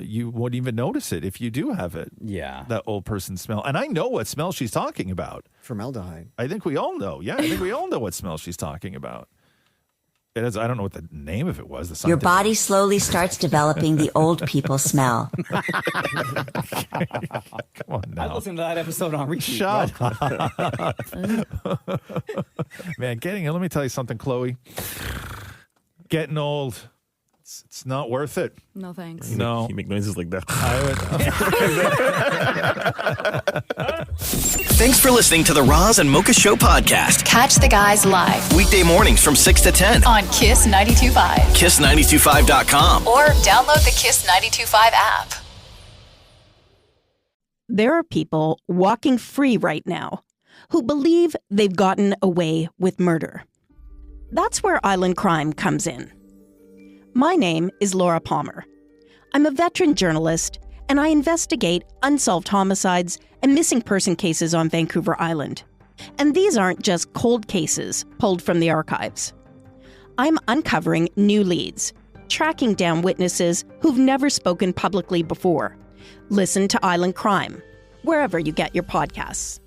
you wouldn't even notice it if you do have it. Yeah. That old person smell. And I know what smell she's talking about. Formaldehyde. I think we all know. Yeah, I think we all know what smell she's talking about. It is, I don't know what the name of it was. The Your scientific- body slowly starts developing the old people smell. Come on I now. listened to that episode on repeat. Shut bro. up. Man, let me tell you something, Chloe. Getting old. It's not worth it. No thanks. No. You make noises like that. Thanks for listening to the Roz and Mocha Show podcast. Catch the guys live Weekday mornings from 6 to 10. on Kiss 92.5 Kiss925.com. or download the Kiss 92.5 app. There are people walking free right now who believe they've gotten away with murder. That's where Island Crime comes in. My name is Laura Palmer. I'm a veteran journalist, and I investigate unsolved homicides and missing person cases on Vancouver Island. And these aren't just cold cases pulled from the archives. I'm uncovering new leads, tracking down witnesses who've never spoken publicly before. Listen to Island Crime, wherever you get your podcasts.